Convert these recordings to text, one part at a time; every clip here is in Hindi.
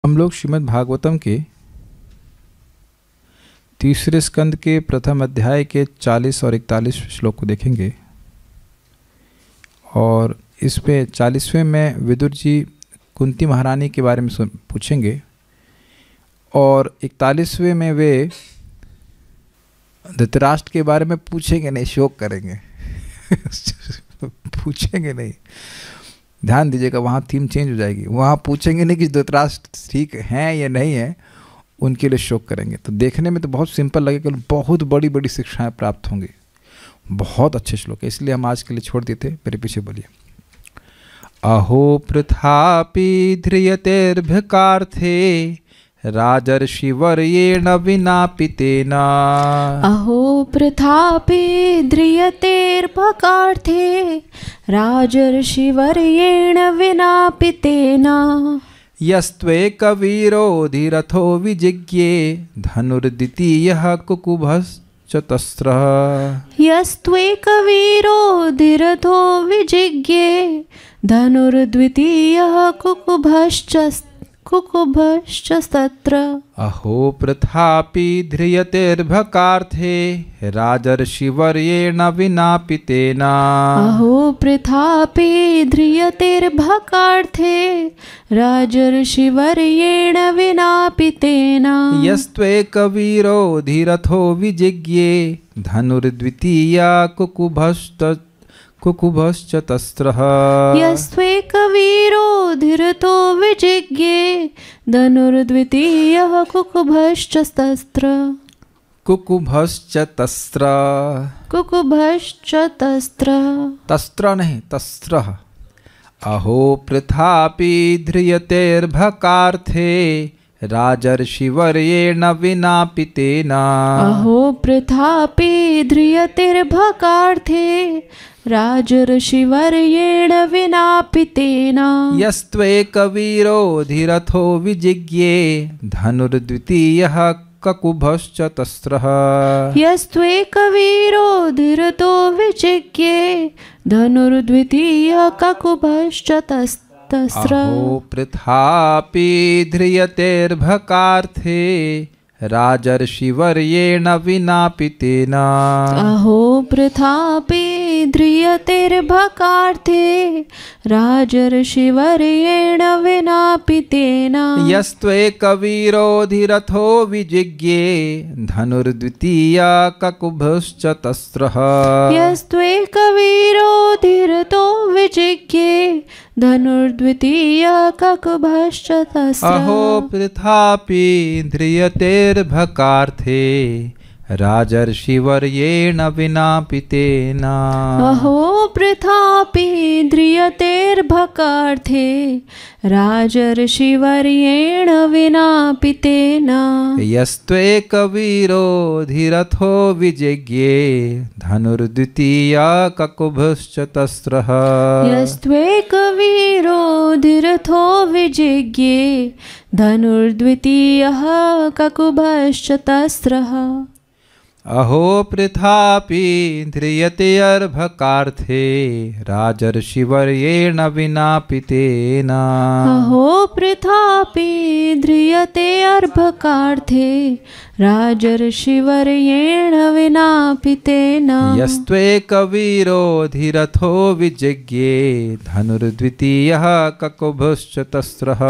हम लोग श्रीमद् भागवतम के तीसरे स्कंद के प्रथम अध्याय के 40 और 41 श्लोक को देखेंगे और इस पे 40वें में विदुर जी कुंती महारानी के बारे में पूछेंगे और 41वें में वे धृतराष्ट्र के बारे में पूछेंगे नहीं, शोक करेंगे पूछेंगे नहीं, ध्यान दीजिएगा, वहाँ थीम चेंज हो जाएगी। वहाँ पूछेंगे नहीं कि धृतराष्ट्र ठीक हैं या नहीं है, उनके लिए शोक करेंगे। तो देखने में तो बहुत सिंपल लगेगा, बहुत बड़ी बड़ी शिक्षाएं प्राप्त होंगी। बहुत अच्छे श्लोक है, इसलिए हम आज के लिए छोड़ देते। मेरे पीछे बोलिए। अहो पृथापि ध्रियतेर्भकार्थे राजर्षिवर्येण विनापितेन। अहो पृथापि ध्रियतेर्भकार्थे राजर्षिवर्येण विनापितेन। यस्त्वेकवीरोऽधिरथो विजिज्ञे धनुर्द्वितीयः कुकुभश्चतस्रः। यस्त्वेकवीरोऽधिरथो विजिज्ञे धनुर्द्वितीयः कुकुभश्चतस्र। अहो पृथापि ध्रियतेर्भकार्थे राजर्षिवर्येण विनापितेन। अहो पृथापि ध्रियतेर्भकार्थे राजर्षिवर्येण विनापितेन। यस्त्वेकवीरोऽधिरथो विजिज्ञे धनुर्द्वितीया कुकुभश्चतस्रः। यस्त्वेकवीरोऽधिरथो विजिज्ञे धनुर्द्वितीयः कुकुभश्चतस्र। कुकुभश्चतस्र तस्त्र नहीं, तस्त्रः। अहो पृथापि ध्रियतेर्भकार्थे राजर्षिवर्येण विनापितेन। अहो पृथापि ध्रियतेर्भकार्थे राजर्षिवर्येण विनापितेन। यस्त्वेकवीरोऽधिरथो विजिज्ञे धनुर्द्वितीयः कुकुभश्चतस्रः। यस्त्वेकवीरोऽधिरथो विजिज्ञे धनुर्द्वितीयः कुकुभश्चतस्र। अहो पृथापि ध्रियतेर्भकार्थे राजर्षिवर्येण विनापितेन। अहो पृथापि ध्रियतेर्भकार्थे राजर्षिवर्येण विनापितेन। यस्त्वेकवीरोऽधिरथो विजिज्ञे धनुर्द्वितीया कुकुभश्चतस्रः। यस्त्वेकवीरोऽधिरथो विजिज्ञे धनुर्द्वितीया कुकुभश्चतस्र। अहो पृथापि ध्रियतेर्भकार्थे राजर्षिवर्येण विनापितेन। अहो पृथापि ध्रियतेर्भकार्थे राजर्षिवर्येण विनापितेन। यस्त्वेकवीरोऽधिरथो विजिज्ञे धनुर्द्वितीया कुकुभश्चतस्रः। यस्त्वेकवीरोऽधिरथो विजिज्ञे धनुर्द्वितीयः कुकुभश्चतस्रः। अहो पृथापि ध्रियतेर्भकार्थे राजर्षिवर्येण विनापितेन। अहो पृथापि ध्रियतेर्भकार्थे राजर्षिवर्येण विनापितेन। यस्त्वेकवीरोऽधिरथो विजिज्ञे धनुर्द्वितीयः कुकुभश्चतस्रः।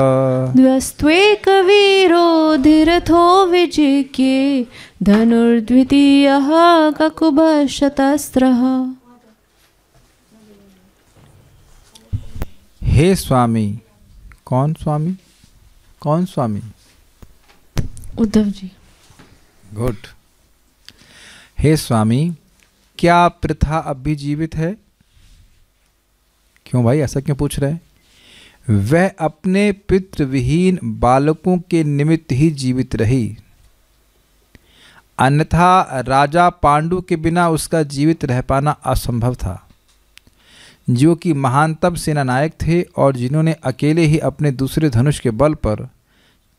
यस्त्वेकवीरोऽधिरथो विजिज्ञे धनुर्द्वितीयः कुकुभश्चतस्रः। हे स्वामी। कौन स्वामी? कौन स्वामी? उद्धव जी। गुड। हे स्वामी, क्या प्रथा अब भी जीवित है? क्यों भाई, ऐसा क्यों पूछ रहे हैं? वह अपने पितृविहीन बालकों के निमित्त ही जीवित रही, अन्यथा राजा पांडु के बिना उसका जीवित रह पाना असंभव था, जो कि महानतम सेनानायक थे और जिन्होंने अकेले ही अपने दूसरे धनुष के बल पर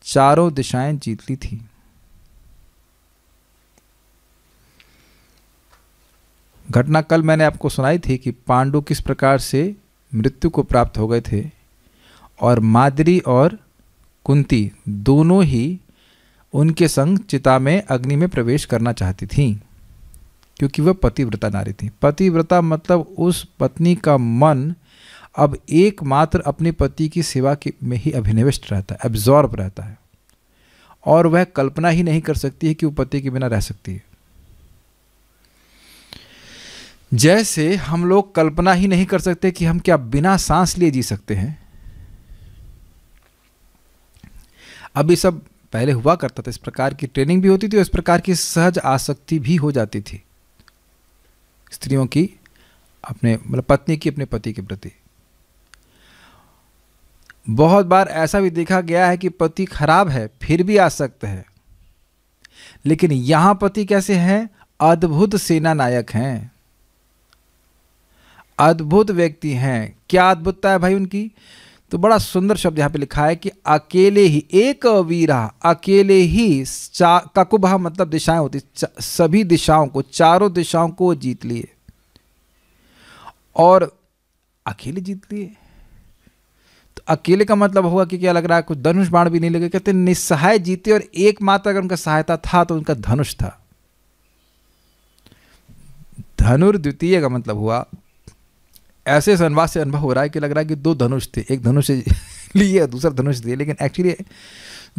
चारों दिशाएं जीत ली थी। घटना कल मैंने आपको सुनाई थी कि पांडु किस प्रकार से मृत्यु को प्राप्त हो गए थे और माद्री और कुंती दोनों ही उनके संग चिता में अग्नि में प्रवेश करना चाहती थीं, क्योंकि वह पतिव्रता नारी थी। पतिव्रता मतलब उस पत्नी का मन अब एकमात्र अपने पति की सेवा में ही अभिनिविष्ट रहता है, एब्जॉर्ब रहता है, और वह कल्पना ही नहीं कर सकती है कि वो पति के बिना रह सकती है। जैसे हम लोग कल्पना ही नहीं कर सकते कि हम क्या बिना सांस लिए जी सकते हैं। अभी सब पहले हुआ करता था, इस प्रकार की ट्रेनिंग भी होती थी और इस प्रकार की सहज आसक्ति भी हो जाती थी स्त्रियों की अपने मतलब पत्नी की अपने पति के प्रति। बहुत बार ऐसा भी देखा गया है कि पति खराब है फिर भी आसक्त है, लेकिन यहां पति कैसे हैं? अद्भुत सेना नायक हैं, अद्भुत व्यक्ति हैं। क्या अद्भुतता है भाई उनकी? तो बड़ा सुंदर शब्द यहाँ पे लिखा है कि अकेले ही एक वीरा, अकेले ही ककुभा मतलब दिशाएं होती, सभी दिशाओं को, चारों दिशाओं को जीत लिए, और अकेले जीत लिए। तो अकेले का मतलब होगा कि क्या लग रहा है? कुछ धनुष बाण भी नहीं लगे, कहते निस्सहाय जीते, और एकमात्र अगर उनका सहायता था तो उनका धनुष था। धनुर्द्वितीय का मतलब हुआ ऐसे संवाद से अनुभव हो रहा है कि लग रहा है कि दो धनुष थे, एक धनुष लिए दूसरा धनुष दिए, लेकिन एक्चुअली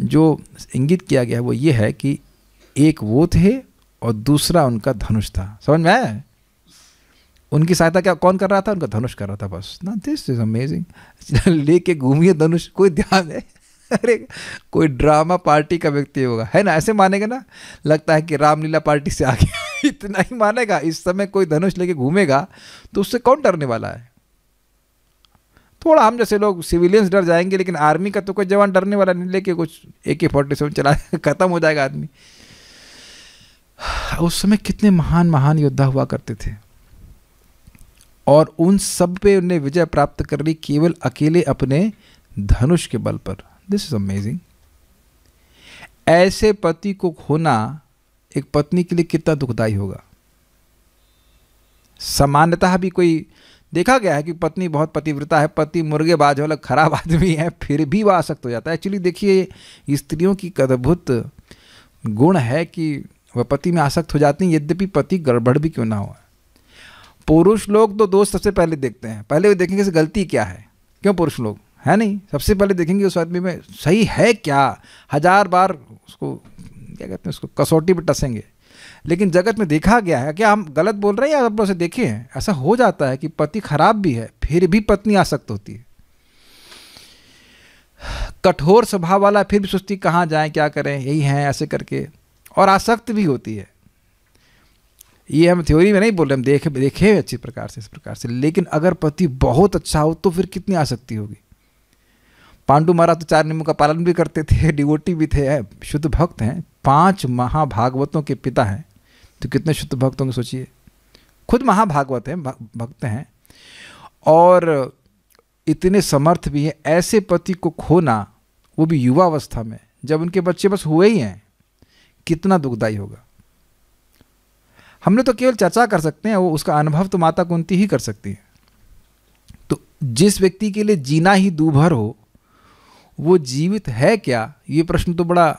जो इंगित किया गया है वो ये है कि एक वो थे और दूसरा उनका धनुष था। समझ में आया? उनकी सहायता क्या कौन कर रहा था? उनका धनुष कर रहा था बस ना। This is amazing. लेके घूमिए धनुष, कोई ध्यान है? अरे कोई ड्रामा पार्टी का व्यक्ति होगा, है ना? ऐसे मानेगा ना, लगता है कि रामलीला पार्टी से आगे इतना ही मानेगा। इस समय कोई धनुष लेके घूमेगा तो उससे कौन डरने वाला है? थोड़ा हम जैसे लोग सिविलियंस डर जाएंगे, लेकिन आर्मी का तो कोई जवान डरने वाला नहीं। लेके कुछ AK-47 चला खत्म हो जाएगा आदमी। उस समय कितने महान महान योद्धा हुआ करते थे, और उन सब पे उन्हें विजय प्राप्त कर ली केवल अकेले अपने धनुष के बल पर। This is amazing. ऐसे पति को खोना एक पत्नी के लिए कितना दुखदाई होगा। सामान्यतः भी कोई देखा गया है कि पत्नी बहुत पतिव्रता है, पति मुर्गेबाज वाला खराब आदमी है, फिर भी वह आसक्त हो जाता है। एक्चुअली देखिए स्त्रियों की अद्भुत गुण है कि वह पति में आसक्त हो जाती हैं, यद्यपि पति गड़बड़ भी क्यों ना हो। पुरुष लोग तो दोस्त सबसे पहले देखते हैं, पहले वो देखेंगे कि गलती क्या है। क्यों? पुरुष लोग है नहीं, सबसे पहले देखेंगे उस आदमी में सही है क्या, 1000 बार उसको क्या कहते हैं, उसको कसौटी पर टसेंगे। लेकिन जगत में देखा गया है, क्या हम गलत बोल रहे हैं या आप लोग से देखे हैं? ऐसा हो जाता है कि पति खराब भी है फिर भी पत्नी आसक्त होती है। कठोर स्वभाव वाला फिर भी सोचती कहाँ जाएं, क्या करें, यही हैं ऐसे करके, और आसक्त भी होती है। ये हम थ्योरी में नहीं बोल रहे, हम देखे अच्छी प्रकार से, इस प्रकार से। लेकिन अगर पति बहुत अच्छा हो तो फिर कितनी आसक्ति होगी। पांडु महाराज तो 4 नियमों का पालन भी करते थे, डिवोटी भी थे, शुद्ध भक्त हैं, 5 महाभागवतों के पिता हैं, तो कितने शुद्ध भक्त होंगे सोचिए। खुद महाभागवत हैं, भक्त हैं, और इतने समर्थ भी हैं। ऐसे पति को खोना, वो भी युवावस्था में, जब उनके बच्चे बस हुए ही हैं, कितना दुखदाई होगा। हमने तो केवल चर्चा कर सकते हैं, वो उसका अनुभव तो माता कुंती ही कर सकती है। तो जिस व्यक्ति के लिए जीना ही दूभर हो, वो जीवित है क्या? ये प्रश्न तो बड़ा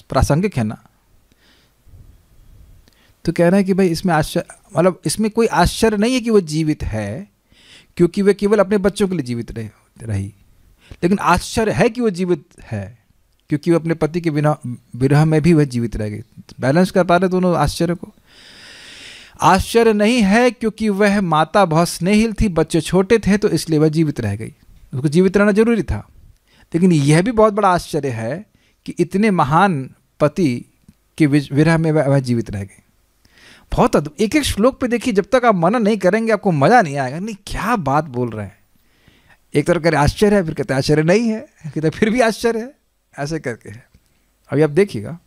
प्रासंगिक है ना। तो कह रहे हैं कि भाई इसमें आश्चर्य, मतलब इसमें कोई आश्चर्य नहीं है कि वो जीवित है, क्योंकि वे केवल अपने बच्चों के लिए जीवित रही। लेकिन आश्चर्य है कि वो जीवित है क्योंकि वो अपने पति के बिना विरह में भी वह जीवित रह गई। बैलेंस कर पा रहे दोनों आश्चर्य को। आश्चर्य नहीं है क्योंकि वह माता बहुत स्नेहिल थी, बच्चे छोटे थे, तो इसलिए वह जीवित रह गई। उसको जीवित रहना जरूरी था। लेकिन यह भी बहुत बड़ा आश्चर्य है कि इतने महान पति के विरह में वह जीवित रह गई। बहुत अद्भुत। एक एक श्लोक पे देखिए, जब तक आप मनन नहीं करेंगे आपको मजा नहीं आएगा। नहीं, क्या बात बोल रहे हैं। एक तरफ कह आश्चर्य है, फिर कहते आश्चर्य नहीं है, कहते फिर भी आश्चर्य है, ऐसे करके है। अभी आप देखिएगा,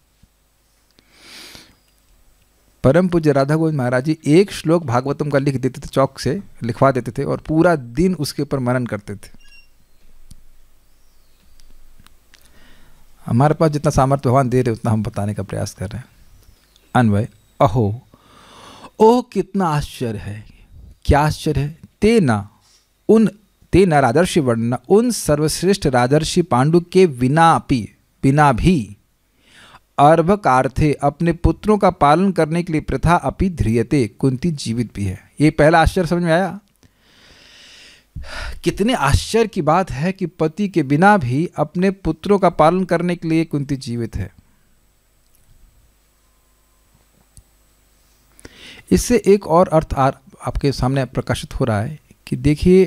परम पूज्य राधा गोविंद महाराज जी एक श्लोक भागवतम का लिख देते थे, चौक से लिखवा देते थे, और पूरा दिन उसके ऊपर मनन करते थे। हमारे पास जितना सामर्थ्य भगवान दे रहे उतना हम बताने का प्रयास कर रहे हैं। अन्वय, अहो, ओह कितना आश्चर्य है। क्या आश्चर्य है? तेना, उन तेन राजर्षि वर्णन, उन सर्वश्रेष्ठ राजर्षि पांडु के बिना भी अर्भकार्थे अपने पुत्रों का पालन करने के लिए प्रथा अपि ध्रियते, कुंती जीवित भी है। ये पहला आश्चर्य समझ में आया? कितने आश्चर्य की बात है कि पति के बिना भी अपने पुत्रों का पालन करने के लिए कुंती जीवित है। इससे एक और अर्थ आपके सामने प्रकाशित हो रहा है कि देखिए,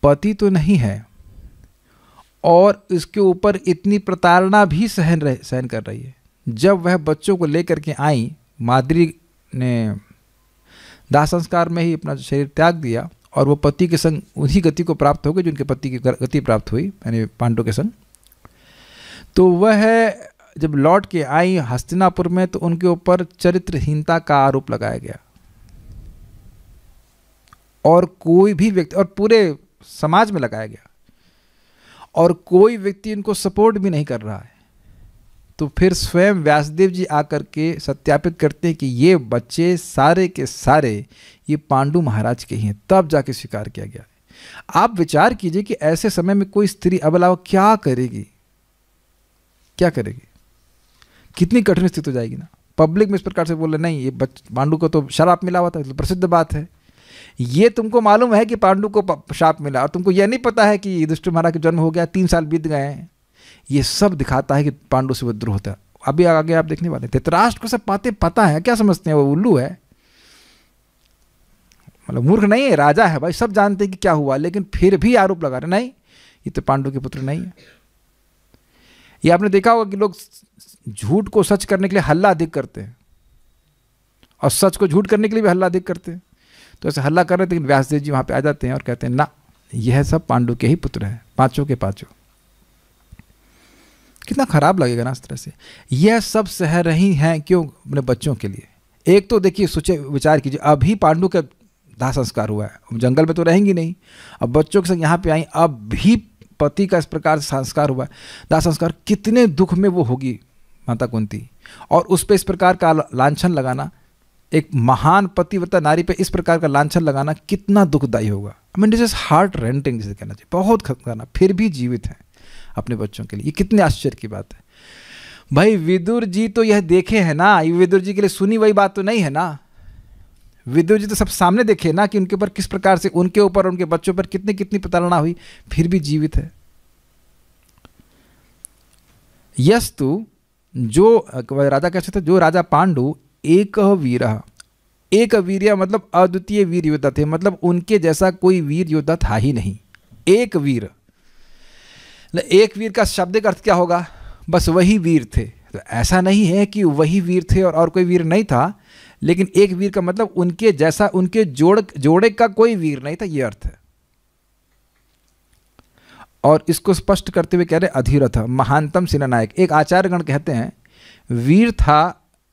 पति तो नहीं है और इसके ऊपर इतनी प्रताड़ना भी सहन कर रही है। जब वह बच्चों को लेकर के आई, माद्री ने दाह संस्कार में ही अपना शरीर त्याग दिया और वो पति के संग उसी गति को प्राप्त हो गई जो उनके पति की गति प्राप्त हुई, यानी पांडु के संग। तो वह जब लौट के आई हस्तिनापुर में, तो उनके ऊपर चरित्रहीनता का आरोप लगाया गया और कोई भी व्यक्ति, और पूरे समाज में लगाया गया, और कोई व्यक्ति इनको सपोर्ट भी नहीं कर रहा है। तो फिर स्वयं व्यासदेव जी आकर के सत्यापित करते हैं कि ये बच्चे सारे के सारे ये पांडु महाराज के ही हैं, तब जाके स्वीकार किया गया है। आप विचार कीजिए कि ऐसे समय में कोई स्त्री अबला क्या करेगी, क्या करेगी? कितनी कठिन स्थिति हो जाएगी ना। पब्लिक में इस प्रकार से बोले नहीं, ये पांडु को तो शराप मिला हुआ था, तो प्रसिद्ध बात है। ये तुमको मालूम है कि पांडु को शाप मिला और तुमको यह नहीं पता है कि युधिष्ठिर महाराज का जन्म हो गया, 3 साल बीत गए हैं। ये सब दिखाता है कि पांडु से विद्रोह होता है। अभी आगे आप देखने वाले। धृतराष्ट्र को सब बातें पता है, क्या समझते हैं वो उल्लू है, मतलब मूर्ख नहीं है, राजा है भाई, सब जानते हैं कि क्या हुआ, लेकिन फिर भी आरोप लगा रहे नहीं, ये तो पांडु के पुत्र नहीं है। ये आपने देखा होगा कि लोग झूठ को सच करने के लिए हल्ला अधिक करते हैं और सच को झूठ करने के लिए भी हल्ला अधिक करते हैं। तो ऐसे हल्ला कर रहे थे, लेकिन व्यासदेव जी वहाँ पे आ जाते हैं और कहते हैं ना, यह सब पांडु के ही पुत्र हैं, पांचों के पांचों। कितना खराब लगेगा ना इस तरह से। यह सब सह रही हैं क्यों? अपने बच्चों के लिए। एक तो देखिए, सोचे विचार कीजिए, अभी पांडु का दाह संस्कार हुआ है, जंगल में तो रहेंगी नहीं, अब बच्चों के संग यहाँ पे आई, अब भी पति का इस प्रकार से संस्कार हुआ है, दाह संस्कार, कितने दुख में वो होगी माता कुंती। और उस पर इस प्रकार का लांछन लगाना, एक महान पतिव्रता नारी पे इस प्रकार का लांछन लगाना कितना दुखदायी होगा। I mean this is heart renting जिसे कहना चाहिए, बहुत खतरनाक। फिर भी जीवित हैं अपने बच्चों के लिए, ये कितने आश्चर्य की बात है भाई। विदुर जी तो यह देखे हैं ना, ये विदुर जी के लिए सुनी वही बात तो नहीं है ना। विदुर जी तो सब सामने देखे ना कि उनके ऊपर किस प्रकार से, उनके ऊपर उनके बच्चों पर कितनी कितनी प्रताड़ना हुई, फिर भी जीवित है। यस्तु, जो राजा कैसे थे, जो राजा पांडु एक वीर मतलब अद्वितीय वीर योद्धा थे, मतलब उनके जैसा कोई वीर योद्धा था ही नहीं। एक वीर, एक वीर का शाब्दिक अर्थ क्या होगा? बस वही वीर थे। तो ऐसा नहीं है कि वही वीर थे और कोई वीर नहीं था, लेकिन एक वीर का मतलब उनके जैसा, उनके जोड़े का कोई वीर नहीं था, ये अर्थ है। और इसको स्पष्ट करते हुए कह रहे अधीरथ महानतम सेनानायक। एक आचार्यगण कहते हैं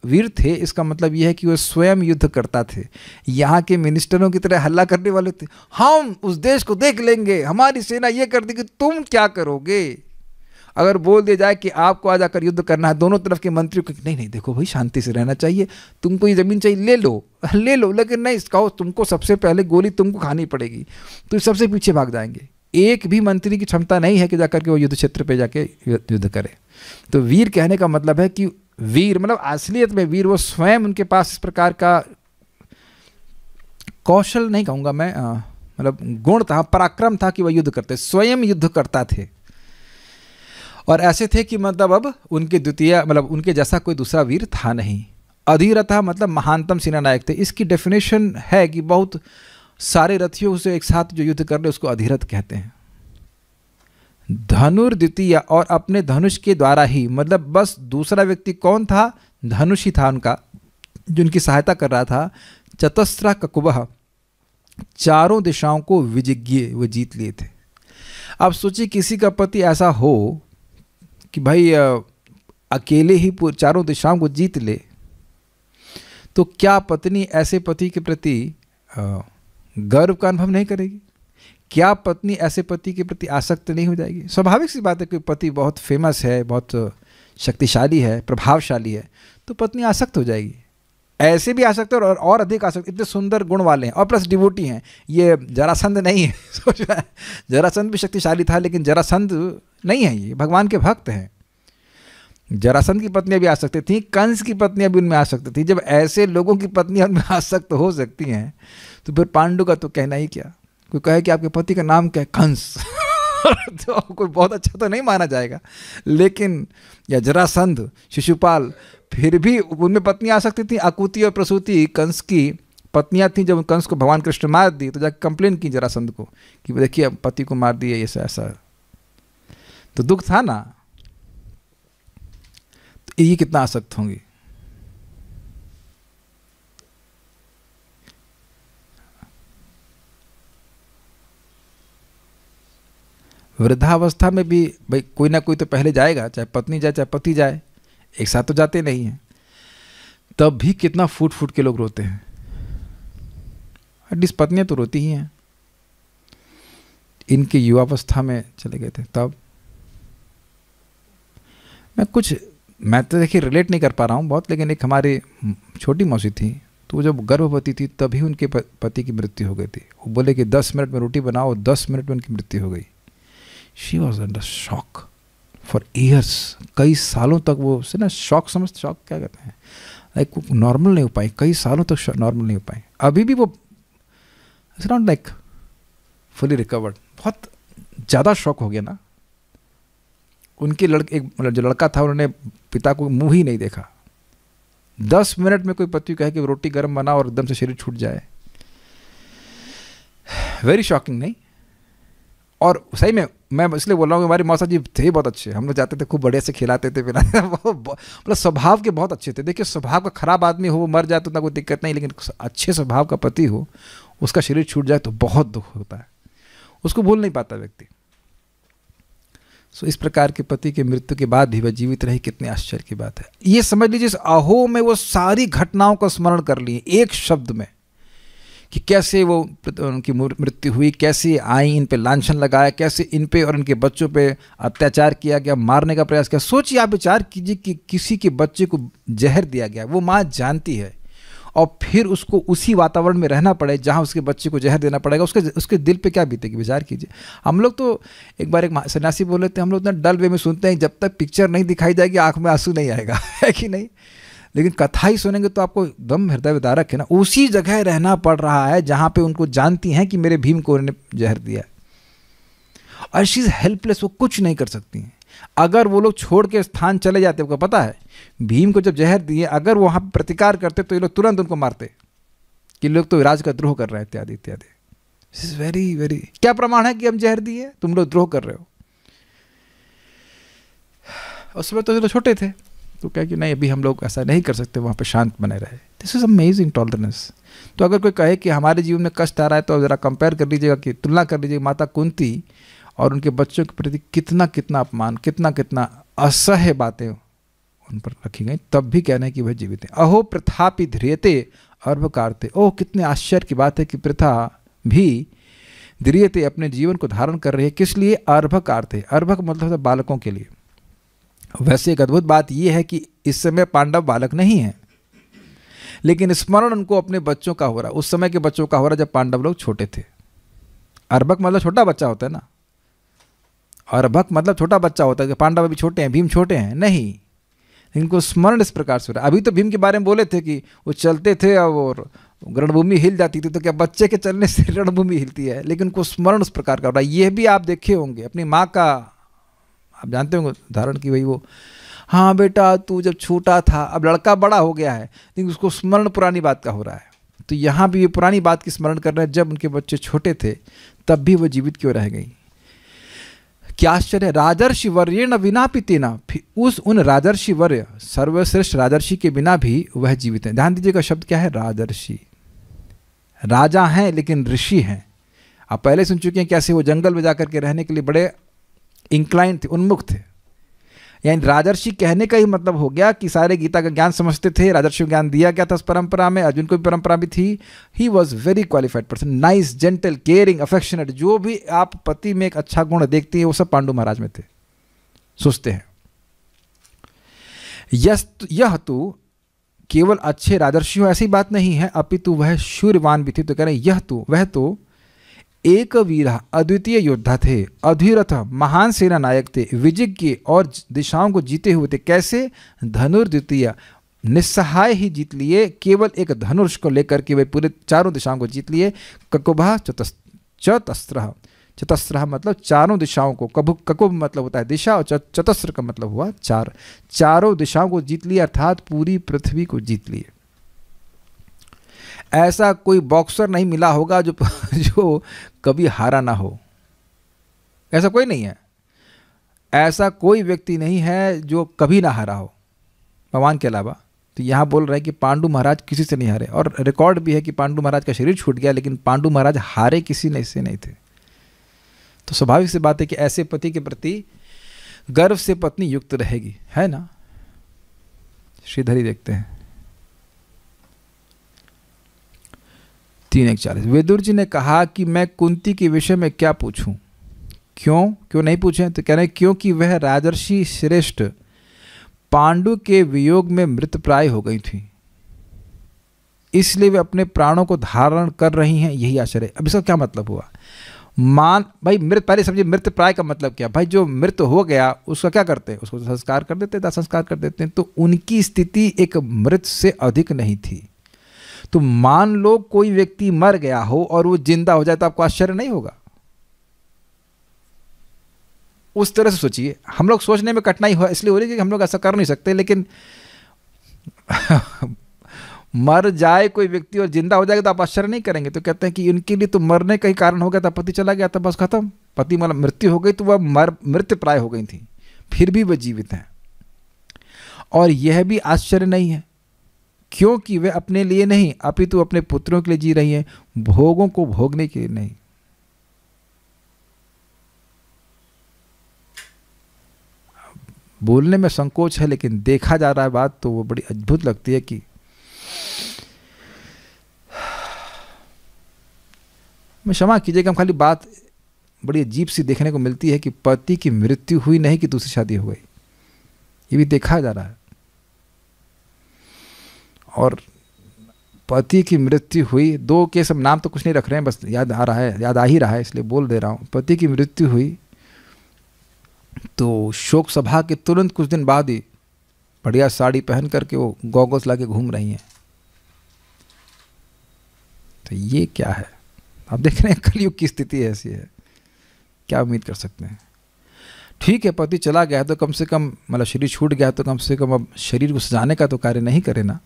वीर थे, इसका मतलब यह है कि वो स्वयं युद्ध करता थे। यहाँ के मिनिस्टरों की तरह हल्ला करने वाले थे, हम उस देश को देख लेंगे, हमारी सेना ये कर देगी, तुम क्या करोगे? अगर बोल दिया जाए कि आपको आ जाकर युद्ध करना है, दोनों तरफ के मंत्रियों को नहीं नहीं देखो भाई, शांति से रहना चाहिए, तुमको ये ज़मीन चाहिए ले लो, लेकिन नहीं, कहो तुमको सबसे पहले गोली तुमको खानी पड़ेगी, तो सबसे पीछे भाग जाएंगे। एक भी मंत्री की क्षमता नहीं है कि जाकर के वो युद्ध क्षेत्र पे जाके युद्ध करे। तो वीर कहने का मतलब है कि वीर मतलब असलियत में वीर, वो स्वयं उनके पास इस प्रकार का कौशल नहीं कहूँगा मैं, मतलब गुण था, पराक्रम था कि वह युद्ध करते, स्वयं युद्ध करता थे। और ऐसे थे कि मतलब अब उनके द्वितीय, मतलब उनके जैसा कोई दूसरा वीर था नहीं। अधीरथा मतलब महानतम सेनानायक थे। इसकी डेफिनेशन है कि बहुत सारे रथियों से एक साथ जो युद्ध कर रहे उसको अधीरथ कहते हैं। धनुर्द्वितीय, और अपने धनुष के द्वारा ही, मतलब बस दूसरा व्यक्ति कौन था? धनुष ही था उनका, जो उनकी सहायता कर रहा था। चतस्रा ककुबह, चारों दिशाओं को विजिज्ञ, वो जीत लिए थे। अब सोचिए किसी का पति ऐसा हो कि भाई अकेले ही चारों दिशाओं को जीत ले, तो क्या पत्नी ऐसे पति के प्रति गर्व का अनुभव नहीं करेगी? क्या पत्नी ऐसे पति के प्रति आसक्त नहीं हो जाएगी? स्वाभाविक सी बात है कि पति बहुत फेमस है, बहुत शक्तिशाली है, प्रभावशाली है, तो पत्नी आसक्त हो जाएगी। ऐसे भी आ सकते हैं और अधिक आ सकते, इतने सुंदर गुण वाले हैं और प्लस डिवोटी हैं। ये जरासंध नहीं है, सोच रहा है जरासंध भी शक्तिशाली था, लेकिन जरासंध नहीं है, ये भगवान के भक्त हैं। जरासंध की पत्नियां भी आ सकती थी, कंस की पत्नियां भी उनमें आ सकती थी। जब ऐसे लोगों की पत्नियां उनमें आसक्त हो सकती हैं तो फिर पांडु का तो कहना ही क्या। कोई कहे कि आपके पति का नाम क्या है, कंस तो कोई बहुत अच्छा तो नहीं माना जाएगा, लेकिन या जरासंध, शिशुपाल, फिर भी उनमें पत्नियां आ सकती थी। आकुति और प्रसूति कंस की पत्नियां थीं। जब कंस को भगवान कृष्ण मार दी तो जाकर कंप्लेन की जरासंध को कि देखिए पति को मार दिए, ऐसा ऐसा, तो दुख था ना। तो ये कितना आसक्त होंगी। वृद्धावस्था में भी भाई कोई ना कोई तो पहले जाएगा, चाहे पत्नी जाए चाहे पति जाए, एक साथ तो जाते नहीं हैं। तब भी कितना फूट फूट के लोग रोते हैं। एटलीस्ट पत्नियां तो रोती ही हैं। इनके युवावस्था में चले गए थे तब। मैं तो देखिए रिलेट नहीं कर पा रहा हूँ बहुत, लेकिन एक हमारी छोटी मौसी थी, तो जब गर्भवती थी तभी उनके पति की मृत्यु हो गई थी। वो बोले कि 10 मिनट में रोटी बनाओ, 10 मिनट में उनकी मृत्यु हो गई। She was under shock for years, कई सालों तक वो से ना शॉक समझते, शॉक क्या कहते हैं, लाइक नॉर्मल नहीं हो पाई, कई सालों तक नॉर्मल नहीं हो पाई। अभी भी वो it's not like fully recovered, बहुत ज़्यादा शॉक हो गया ना। उनके एक जो लड़का था, उन्होंने पिता को मुंह ही नहीं देखा। 10 मिनट में कोई पति कहे कि रोटी गर्म बना और एकदम से शरीर छूट जाए, वेरी शॉकिंग नहीं। और सही में मैं इसलिए बोल रहा हूँ कि हमारे मौसा जी थे बहुत अच्छे, हम लोग जाते थे खूब बढ़िया से खिलाते थे पिलाते, मतलब स्वभाव के बहुत अच्छे थे। देखिए स्वभाव का खराब आदमी हो, वो मर जाए तो ना कोई दिक्कत नहीं, लेकिन अच्छे स्वभाव का पति हो, उसका शरीर छूट जाए तो बहुत दुख होता है, उसको भूल नहीं पाता व्यक्ति। सो इस प्रकार के पति के मृत्यु के बाद भी वह जीवित रही, कितने आश्चर्य की बात है। ये समझ लीजिए इस अहो में वो सारी घटनाओं का स्मरण कर लिए एक शब्द में, कि कैसे वो उनकी मृत्यु हुई, कैसे आई, इन पे लांछन लगाया, कैसे इन पे और इनके बच्चों पे अत्याचार किया गया, मारने का प्रयास किया। सोचिए आप, विचार कीजिए कि किसी के बच्चे को जहर दिया गया, वो माँ जानती है, और फिर उसको उसी वातावरण में रहना पड़े जहाँ उसके बच्चे को जहर देना पड़ेगा, उसके दिल पे क्या बीतेगी, विचार कीजिए। हम लोग तो एक बार एक सन्यासी बोले थे, हम लोग इतना डल वे में सुनते हैं, जब तक पिक्चर नहीं दिखाई जाएगी आँख में आंसू नहीं आएगा, है कि नहीं। लेकिन कथा ही सुनेंगे तो आपको एकदम हृदय विदारक है ना। उसी जगह रहना पड़ रहा है जहाँ पे उनको जानती हैं कि मेरे भीम को उन्होंने जहर दिया, और शी इज हेल्पलेस, वो कुछ नहीं कर सकती हैं। अगर वो लोग छोड़ के स्थान चले जाते, आपको पता है भीम को जब जहर दिए, अगर वहाँ पर प्रतिकार करते तो ये लोग तुरंत उनको मारते कि लोग तो राज का द्रोह कर रहे हैं, इत्यादि इत्यादि। दिस इज वेरी वेरी, क्या प्रमाण है कि हम जहर दिए, तुम लोग द्रोह कर रहे हो। उस समय तो छोटे थे, तो क्या कि नहीं अभी हम लोग ऐसा नहीं कर सकते, वहाँ पे शांत बने रहे। This is amazing tolerance. तो अगर कोई कहे कि हमारे जीवन में कष्ट आ रहा है, तो ज़रा कंपेयर कर लीजिएगा, कि तुलना कर लीजिएगा माता कुंती और उनके बच्चों के प्रति कितना कितना अपमान, कितना कितना असह्य बातें उन पर रखी गई, तब भी कहना है कि वह जीवित है। अहो प्रथापि ध्रियते अर्भकारते, ओह कितने आश्चर्य की बात है कि प्रथा भी ध्रियते अपने जीवन को धारण कर रही है। किस लिए? अर्भकारते, अर्भक मतलब है बालकों के लिए। वैसे एक अद्भुत बात यह है कि इस समय पांडव बालक नहीं है, लेकिन स्मरण उनको अपने बच्चों का हो रहा, उस समय के बच्चों का हो रहा जब पांडव लोग छोटे थे। अर्भक मतलब छोटा बच्चा होता है ना, अर्भक मतलब छोटा बच्चा होता है, कि पांडव अभी छोटे हैं, भीम छोटे हैं, नहीं, इनको स्मरण इस प्रकार से हो रहा है। अभी तो भीम के बारे में बोले थे कि वो चलते थे और रणभूमि हिल जाती थी, तो क्या बच्चे के चलने से रणभूमि हिलती है? लेकिन उनको स्मरण उस प्रकार का हो रहा है। यह भी आप देखे होंगे अपनी माँ का, आप जानते होंगे उदाहरण की, वही वो, हाँ बेटा तू जब छोटा था, अब लड़का बड़ा हो गया है, लेकिन उसको स्मरण पुरानी बात का हो रहा है। तो यहाँ भी ये पुरानी बात की स्मरण कर रहे हैं, जब उनके बच्चे छोटे थे तब भी वो जीवित क्यों रह गई। क्या आश्चर्य है। राजर्षि वर्येण विना पितेना, उन राजर्षि वर्य सर्वश्रेष्ठ राजर्षि के बिना भी वह जीवित है। ध्यान दीजिएगा शब्द क्या है, राजर्षि। राजा हैं लेकिन ऋषि हैं। आप पहले सुन चुके हैं कैसे वो जंगल में जाकर के रहने के लिए बड़े इंक्लाइन थे, उन्मुख थे। यानी राजर्षि कहने का ही मतलब हो गया कि सारे गीता का ज्ञान समझते थे, राजर्षि ज्ञान दिया गया था उस परंपरा में, अर्जुन को भी परंपरा भी थी। He was very qualified person, nice, gentle, caring, affectionate. जो भी आप पति में एक अच्छा गुण देखती हैं वो सब पांडु महाराज में थे, सोचते हैं। यह तो केवल अच्छे राजर्षि हो ऐसी बात नहीं है, अपितु वह शूरवान भी थे। तो कह रहे हैं वह तो एक वीर अद्वितीय योद्धा थे, अधीरथ महान सेना नायक थे, विजिज्ञ और दिशाओं को जीते हुए थे। कैसे? धनुर्द्वितीय, निस्सहाय ही जीत लिए, केवल एक धनुष को लेकर के वे पूरे चारों दिशाओं को जीत लिए। ककुभा चतस्रः, चतस्रः मतलब चारों दिशाओं को, ककुभ मतलब होता है दिशा, और चतस्र का मतलब हुआ चार, चारों दिशाओं को जीत लिए, अर्थात पूरी पृथ्वी को जीत लिए। ऐसा कोई बॉक्सर नहीं मिला होगा जो कभी हारा ना हो, ऐसा कोई नहीं है। ऐसा कोई व्यक्ति नहीं है जो कभी ना हारा हो भगवान के अलावा। तो यहाँ बोल रहे हैं कि पांडु महाराज किसी से नहीं हारे, और रिकॉर्ड भी है कि पांडु महाराज का शरीर छूट गया, लेकिन पांडु महाराज हारे किसी ने से नहीं थे। तो स्वाभाविक सी बात है कि ऐसे पति के प्रति गर्व से पत्नी युक्त रहेगी, है ना। श्रीधरी देखते हैं 3:41। विदुर जी ने कहा कि मैं कुंती के विषय में क्या पूछूं? क्यों नहीं पूछें? तो कह रहे हैं क्योंकि वह राजर्षि श्रेष्ठ पांडु के वियोग में मृतप्राय हो गई थी, इसलिए वे अपने प्राणों को धारण कर रही हैं, यही आश्चर्य। अब इसका क्या मतलब हुआ? भाई मृत, पहले समझिए मृतप्राय का मतलब क्या। भाई जो मृत हो गया उसका क्या करते हैं? उसको संस्कार कर देते हैं, संस्कार कर देते हैं। तो उनकी स्थिति एक मृत से अधिक नहीं थी। तो मान लो कोई व्यक्ति मर गया हो और वो जिंदा हो जाए तो आपको आश्चर्य नहीं होगा? उस तरह से सोचिए। हम लोग सोचने में कठिनाई हो इसलिए हो रही है कि हम लोग ऐसा कर नहीं सकते, लेकिन मर जाए कोई व्यक्ति और जिंदा हो जाएगा तो आप आश्चर्य नहीं करेंगे। तो कहते हैं कि उनके लिए तो मरने का ही कारण हो गया था, पति चला गया था, बस खत्म, पति मतलब मृत्यु हो गई तो वह मृत्यु प्राय हो गई थी, फिर भी वह जीवित हैं। और यह भी आश्चर्य नहीं है क्योंकि वे अपने लिए नहीं अपितु अपने पुत्रों के लिए जी रही हैं, भोगों को भोगने के लिए नहीं। बोलने में संकोच है, लेकिन देखा जा रहा है बात तो वो बड़ी अद्भुत लगती है कि मैं क्षमा कीजिएगा, हम खाली बात बड़ी अजीब सी देखने को मिलती है कि पति की मृत्यु हुई नहीं कि दूसरी शादी हो गई, ये भी देखा जा रहा है। और पति की मृत्यु हुई, दो केस, हम नाम तो कुछ नहीं रख रहे हैं, बस याद आ ही रहा है इसलिए बोल दे रहा हूँ। पति की मृत्यु हुई तो शोक सभा के तुरंत कुछ दिन बाद ही बढ़िया साड़ी पहन करके वो गॉगल्स लाके घूम रही हैं। तो ये क्या है? आप देख रहे हैं कलयुग की स्थिति ऐसी है, क्या उम्मीद कर सकते हैं। ठीक है, पति चला गया तो कम से कम, मतलब शरीर छूट गया तो कम से कम अब शरीर को सजाने का तो कार्य नहीं करे ना।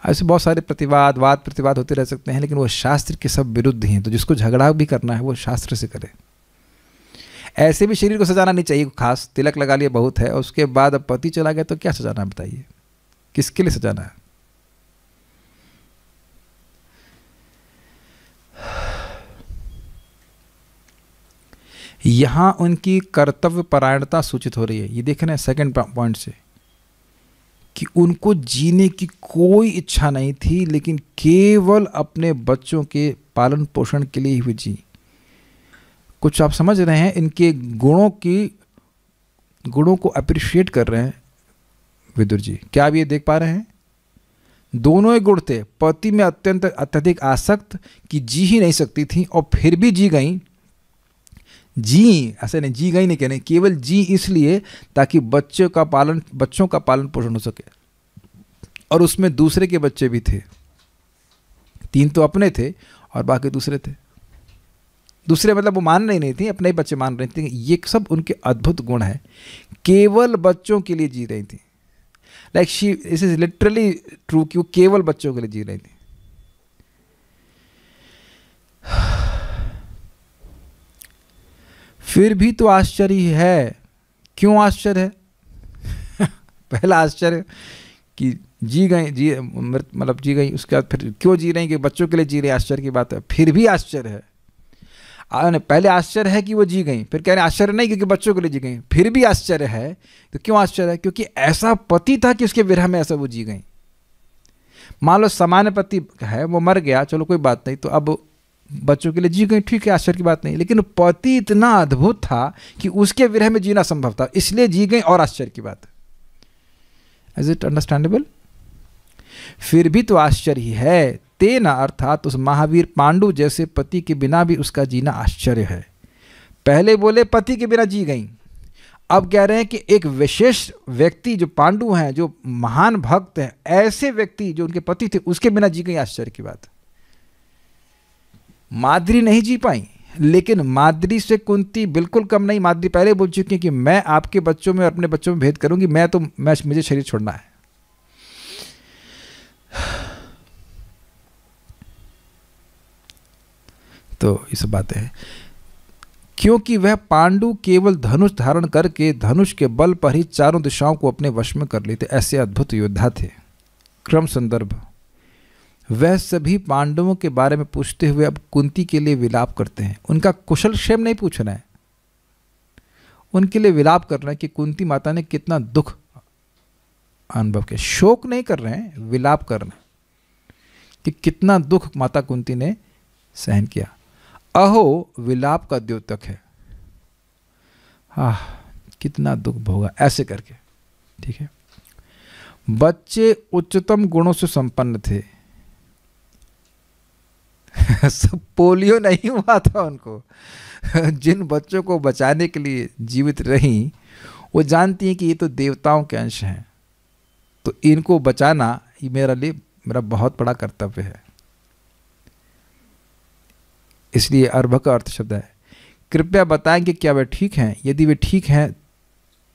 ऐसे बहुत सारे वाद प्रतिवाद होते रह सकते हैं, लेकिन वो शास्त्र के सब विरुद्ध ही हैं। तो जिसको झगड़ा भी करना है वो शास्त्र से करे। ऐसे भी शरीर को सजाना नहीं चाहिए, खास तिलक लगा लिया बहुत है, उसके बाद अब पति चला गया तो क्या सजाना है बताइए, किसके लिए सजाना है? यहां उनकी कर्तव्य परायणता सूचित हो रही है। ये देख रहे हैं सेकंड पॉइंट से कि उनको जीने की कोई इच्छा नहीं थी, लेकिन केवल अपने बच्चों के पालन पोषण के लिए ही जी। कुछ आप समझ रहे हैं, इनके गुणों को अप्रिशिएट कर रहे हैं विदुर जी। क्या आप ये देख पा रहे हैं? दोनों ही गुण थे। पति में अत्यधिक आसक्त कि जी ही नहीं सकती थी, और फिर भी जी गई। जी ऐसे नहीं, जी गई नहीं कहने, केवल जी इसलिए ताकि बच्चों का पालन पोषण हो सके। और उसमें दूसरे के बच्चे भी थे, 3 तो अपने थे और बाकी दूसरे थे। दूसरे मतलब वो मान रही नहीं थी, अपने ही बच्चे मान रही थी। ये सब उनके अद्भुत गुण है। केवल बच्चों के लिए जी रही थी। Like she, this is literally true कि वो केवल बच्चों के लिए जी रही थी। फिर भी तो आश्चर्य है। क्यों आश्चर्य है? पहला आश्चर्य कि जी गई, मतलब जी गई, उसके बाद फिर क्यों जी रही कि बच्चों के लिए जी रही, आश्चर्य की बात है। फिर भी आश्चर्य है। पहले आश्चर्य है कि वो जी गई, फिर कह रहे आश्चर्य नहीं क्योंकि बच्चों के लिए जी गई, फिर भी आश्चर्य है। तो क्यों आश्चर्य है? क्योंकि ऐसा पति था कि उसके विरह में ऐसा वो जी गई। मान लो सामान्य पति है, वो मर गया, चलो कोई बात नहीं, तो अब बच्चों के लिए जी गई, ठीक है, आश्चर्य की बात नहीं। लेकिन पति इतना अद्भुत था कि उसके विरह में जीना संभव था, इसलिए जी गई, और आश्चर्य की बात है। Is it understandable? फिर भी तो आश्चर्य ही है। तेना अर्थात उस महावीर पांडु जैसे पति के बिना भी उसका जीना आश्चर्य है। पहले बोले पति के बिना जी गई, अब कह रहे हैं कि एक विशेष व्यक्ति जो पांडु हैं, जो महान भक्त हैं, ऐसे व्यक्ति जो उनके पति थे उसके बिना जी गई। आश्चर्य की बात। माद्री नहीं जी पाई, लेकिन माद्री से कुंती बिल्कुल कम नहीं। माद्री पहले बोल चुकी है कि मैं आपके बच्चों में और अपने बच्चों में भेद करूंगी, मुझे शरीर छोड़ना है। तो ये सब बातें हैं। क्योंकि वह पांडु केवल धनुष धारण करके धनुष के बल पर ही चारों दिशाओं को अपने वश में कर लेते, ऐसे अद्भुत योद्धा थे। क्रम संदर्भ। वह सभी पांडवों के बारे में पूछते हुए अब कुंती के लिए विलाप करते हैं। उनका कुशल क्षेम नहीं पूछना है, उनके लिए विलाप करना है कि कुंती माता ने कितना दुख अनुभव किया। शोक नहीं कर रहे हैं, विलाप कर रहे हैं कि कितना दुख माता कुंती ने सहन किया। अहो विलाप का द्योतक है, कितना दुख भोगा, ऐसे करके। ठीक है। बच्चे उच्चतम गुणों से संपन्न थे। सब पोलियो नहीं हुआ था उनको। जिन बच्चों को बचाने के लिए जीवित रही, वो जानती हैं कि ये तो देवताओं के अंश हैं, तो इनको बचाना ये मेरा बहुत बड़ा कर्तव्य है। इसलिए अर्भ का अर्थ शब्द है। कृपया बताएं कि क्या वे ठीक हैं? यदि वे ठीक हैं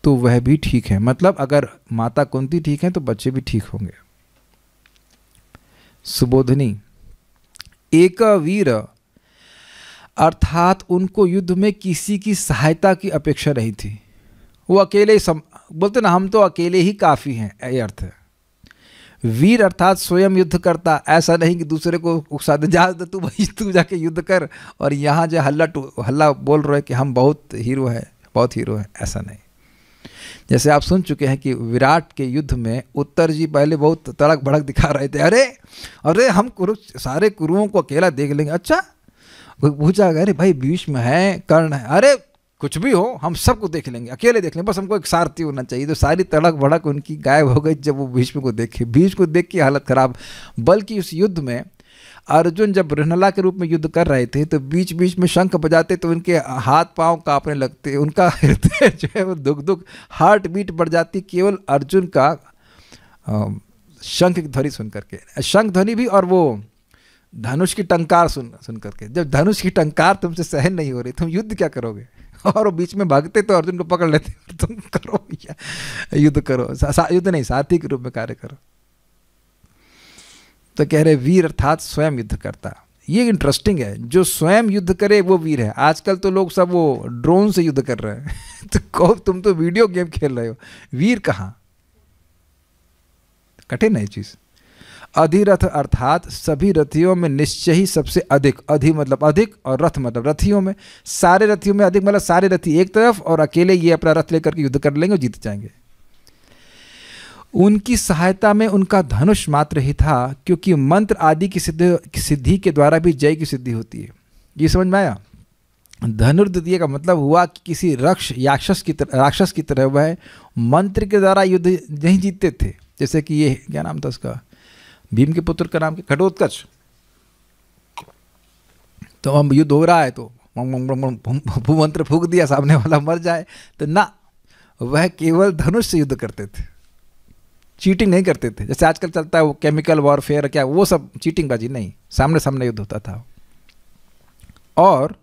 तो वह भी ठीक है। मतलब अगर माता कुंती ठीक हैं तो बच्चे भी ठीक होंगे। सुबोधनी। एक वीर अर्थात उनको युद्ध में किसी की सहायता की अपेक्षा नहीं थी। वो अकेले बोलते ना, हम तो अकेले ही काफ़ी हैं, ये अर्थ है। वीर अर्थात स्वयं युद्ध करता, ऐसा नहीं कि दूसरे को उकसा दे, जा तू भाई तू जाके युद्ध कर, और यहाँ जो हल्ला बोल रहे कि हम बहुत हीरो है, ऐसा नहीं। जैसे आप सुन चुके हैं कि विराट के युद्ध में उत्तर जी पहले बहुत तड़क भड़क दिखा रहे थे। अरे हम सारे कुरुओं को अकेला देख लेंगे। अच्छा, पूछा अरे भाई भीष्म है, कर्ण है, अरे कुछ भी हो हम सबको देख लेंगे, अकेले देख लेंगे, बस हमको एक सारथी होना चाहिए। तो सारी तड़क भड़क उनकी गायब हो गई जब वो भीष्म को देखे। भीष्म को देख के हालत खराब। बल्कि उस युद्ध में अर्जुन जब बृहनला के रूप में युद्ध कर रहे थे तो बीच बीच में शंख बजाते तो उनके हाथ पांव कांपने लगते, उनका हृदय जो है वो दुख हार्ट बीट बढ़ जाती केवल अर्जुन का शंख की ध्वनि सुन करके। शंख ध्वनि भी और वो धनुष की टंकार सुन करके। जब धनुष की टंकार तुमसे सहन नहीं हो रही, तुम युद्ध क्या करोगे? और वो बीच में भागते तो अर्जुन को पकड़ लेते, तुम करो भैया, युद्ध करो, युद्ध नहीं साथी के रूप में कार्य करो। तो कह रहे वीर अर्थात स्वयं युद्ध करता। ये इंटरेस्टिंग है, जो स्वयं युद्ध करे वो वीर है। आजकल तो लोग सब वो ड्रोन से युद्ध कर रहे हैं। तो कहो तुम तो वीडियो गेम खेल रहे हो, वीर कहाँ? कठिन है चीज। अधिरथ अर्थात सभी रथियों में निश्चय ही सबसे अधिक। अधि मतलब अधिक और रथ मतलब रथियों में। सारे रथियों में अधिक मतलब सारे रथी एक तरफ और अकेले ये अपना रथ लेकर के युद्ध कर लेंगे और जीत जाएंगे। उनकी सहायता में उनका धनुष मात्र ही था, क्योंकि मंत्र आदि की सिद्धि के द्वारा भी जय की सिद्धि होती है। ये समझ में आया? धनुर्द्वितीय का मतलब हुआ कि किसी राक्षस की तरह वह मंत्र के द्वारा युद्ध नहीं जीतते थे। जैसे कि ये क्या नाम था उसका, भीम के पुत्र का नाम क्या, घटोत्कच। तो हम युद्ध हो रहा है तो मंत्र फूंक दिया, सामने वाला मर जाए, तो ना, वह केवल धनुष से युद्ध करते थे, चीटिंग नहीं करते थे। जैसे आजकल चलता है वो केमिकल वॉरफेयर, क्या वो सब चीटिंग बाजी नहीं, सामने सामने युद्ध होता था। और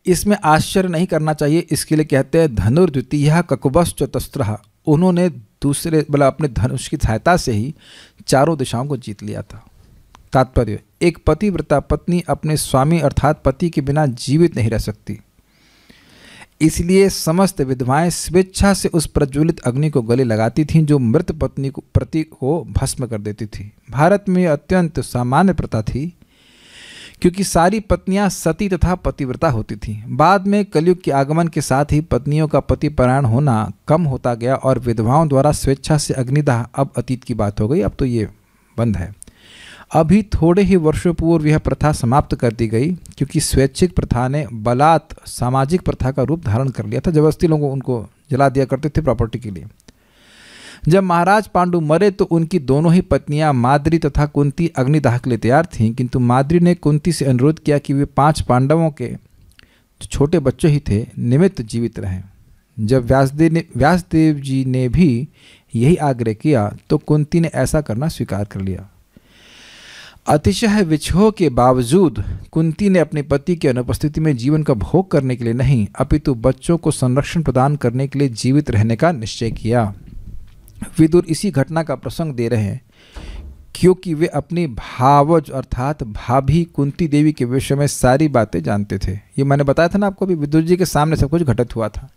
इसमें आश्चर्य नहीं करना चाहिए, इसके लिए कहते हैं धनुर्द्वितीय ककुबस चतस्त्रः। उन्होंने दूसरे मतलब अपने धनुष की सहायता से ही चारों दिशाओं को जीत लिया था। तात्पर्य, एक पतिव्रता पत्नी अपने स्वामी अर्थात पति के बिना जीवित नहीं रह सकती। इसलिए समस्त विधवाएं स्वेच्छा से उस प्रज्वलित अग्नि को गले लगाती थीं जो मृत पत्नी को प्रति को भस्म कर देती थी। भारत में अत्यंत सामान्य प्रथा थी, क्योंकि सारी पत्नियां सती तथा पतिव्रता होती थीं। बाद में कलयुग के आगमन के साथ ही पत्नियों का पतिपरायण होना कम होता गया और विधवाओं द्वारा स्वेच्छा से अग्निदाह अब अतीत की बात हो गई, अब तो ये बंद है। अभी थोड़े ही वर्षों पूर्व यह प्रथा समाप्त कर दी गई, क्योंकि स्वैच्छिक प्रथा ने बलात् सामाजिक प्रथा का रूप धारण कर लिया था। जबरदस्ती लोगों उनको जला दिया करते थे प्रॉपर्टी के लिए। जब महाराज पांडु मरे तो उनकी दोनों ही पत्नियां माद्री तथा कुंती अग्निदाह के लिए तैयार थीं, किंतु माद्री ने कुंती से अनुरोध किया कि वे 5 पांडवों के जो छोटे बच्चे ही थे निमित्त जीवित रहें। जब व्यासदेव जी ने भी यही आग्रह किया तो कुंती ने ऐसा करना स्वीकार कर लिया। अतिशय विछोह के बावजूद कुंती ने अपने पति की अनुपस्थिति में जीवन का भोग करने के लिए नहीं, अपितु बच्चों को संरक्षण प्रदान करने के लिए जीवित रहने का निश्चय किया। विदुर इसी घटना का प्रसंग दे रहे हैं क्योंकि वे अपनी भावज अर्थात भाभी कुंती देवी के विषय में सारी बातें जानते थे। ये मैंने बताया था ना आपको, भी विदुर जी के सामने सब कुछ घटित हुआ था।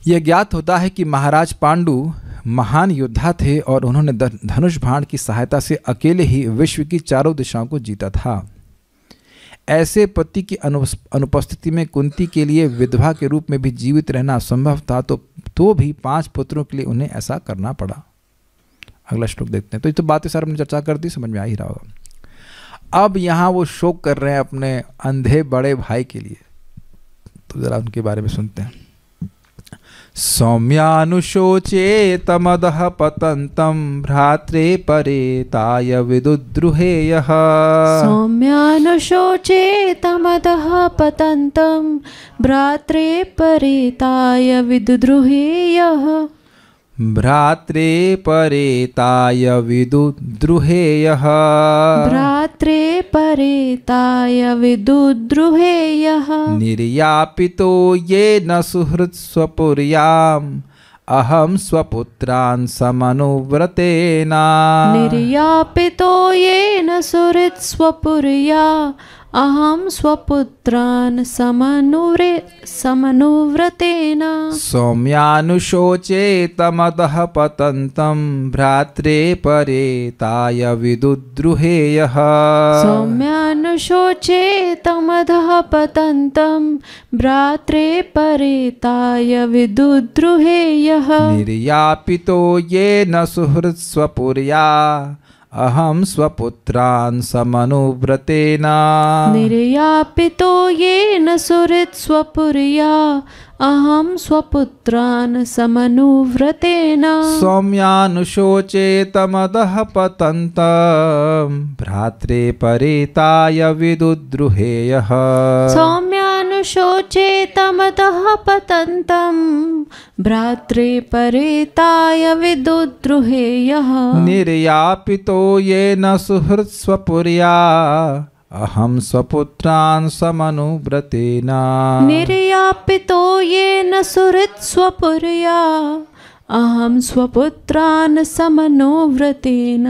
यह ज्ञात होता है कि महाराज पांडु महान योद्धा थे और उन्होंने धनुष बाण की सहायता से अकेले ही विश्व की चारों दिशाओं को जीता था। ऐसे पति की अनुपस्थिति में कुंती के लिए विधवा के रूप में भी जीवित रहना असंभव था, तो भी 5 पुत्रों के लिए उन्हें ऐसा करना पड़ा। अगला श्लोक देखते हैं। तो ये तो बातें सारी हमने चर्चा कर दी, समझ में आ ही रहा होगा। अब यहाँ वो शोक कर रहे हैं अपने अंधे बड़े भाई के लिए, तो जरा उनके बारे में सुनते हैं। सौम्यानुशोचे तमदः पतन्तं भ्रात्रे परेताय विदुद्रुहेयः। सौम्यानुशोचे तमदः पतन्तं भ्रात्रे परेताय विदुद्रुहेयः। भ्रात्रे परेताय विदुद्रुहेयः। भ्रात्रे परेताय विदुद्रुहेयः। निर्यापितो येन सुहृत्स्वपुर्याम् अहं स्वपुत्रान् समनुव्रतेन। निर्यापितो येन सुहृत्स्वपुर्या अहं स्वपुत्रान् समनुव्रतेन। सौम्यानुशोचे तमदः पतन्तं भ्रात्रे परेताय विदुद्रुहेयः। सौम्यानुशोचे तमदः पतन्तं भ्रात्रे परेताय विदुद्रुहेयः। निर्यापितो येन सुहृत्स्वपुर्या अहं स्वपुत्रान् समनुव्रतेन। निर्यापितो येन सुहृत्स्वपुर्या अहं स्वपुत्रान् समनुव्रतेन। सौम्यानुशोचे तमदः पतन्तं भ्रात्रे परेताय विदुद्रुहेयः। सौम्यानुशोचे तमदः पतन्तं भ्रात्रे परेताय विदुद्रुहेयः। निर्यापितो येन सुहृत्स्वपुर्या अहं स्वपुत्रान् समनुव्रतेन। निर्यापितो येन सुहृत्स्वपुर्या अहं स्वपुत्रान् समनुव्रतेन।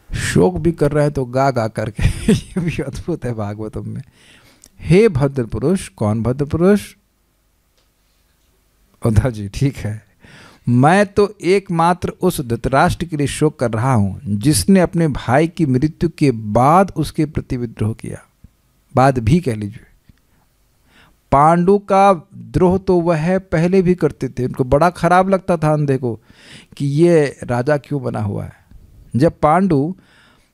शोक भी कर रहे हैं तो गा गा करके ये भी अद्भुत है भागवतम में। हे भद्र पुरुष। कौन भद्र पुरुष? उद्धव जी। ठीक है, मैं तो एकमात्र उस धृतराष्ट्र के लिए शोक कर रहा हूं जिसने अपने भाई की मृत्यु के बाद उसके प्रति विद्रोह किया। बाद भी कह लीजिए। पांडु का द्रोह तो वह पहले भी करते थे, उनको बड़ा खराब लगता था अंधे को कि ये राजा क्यों बना हुआ है। जब पांडु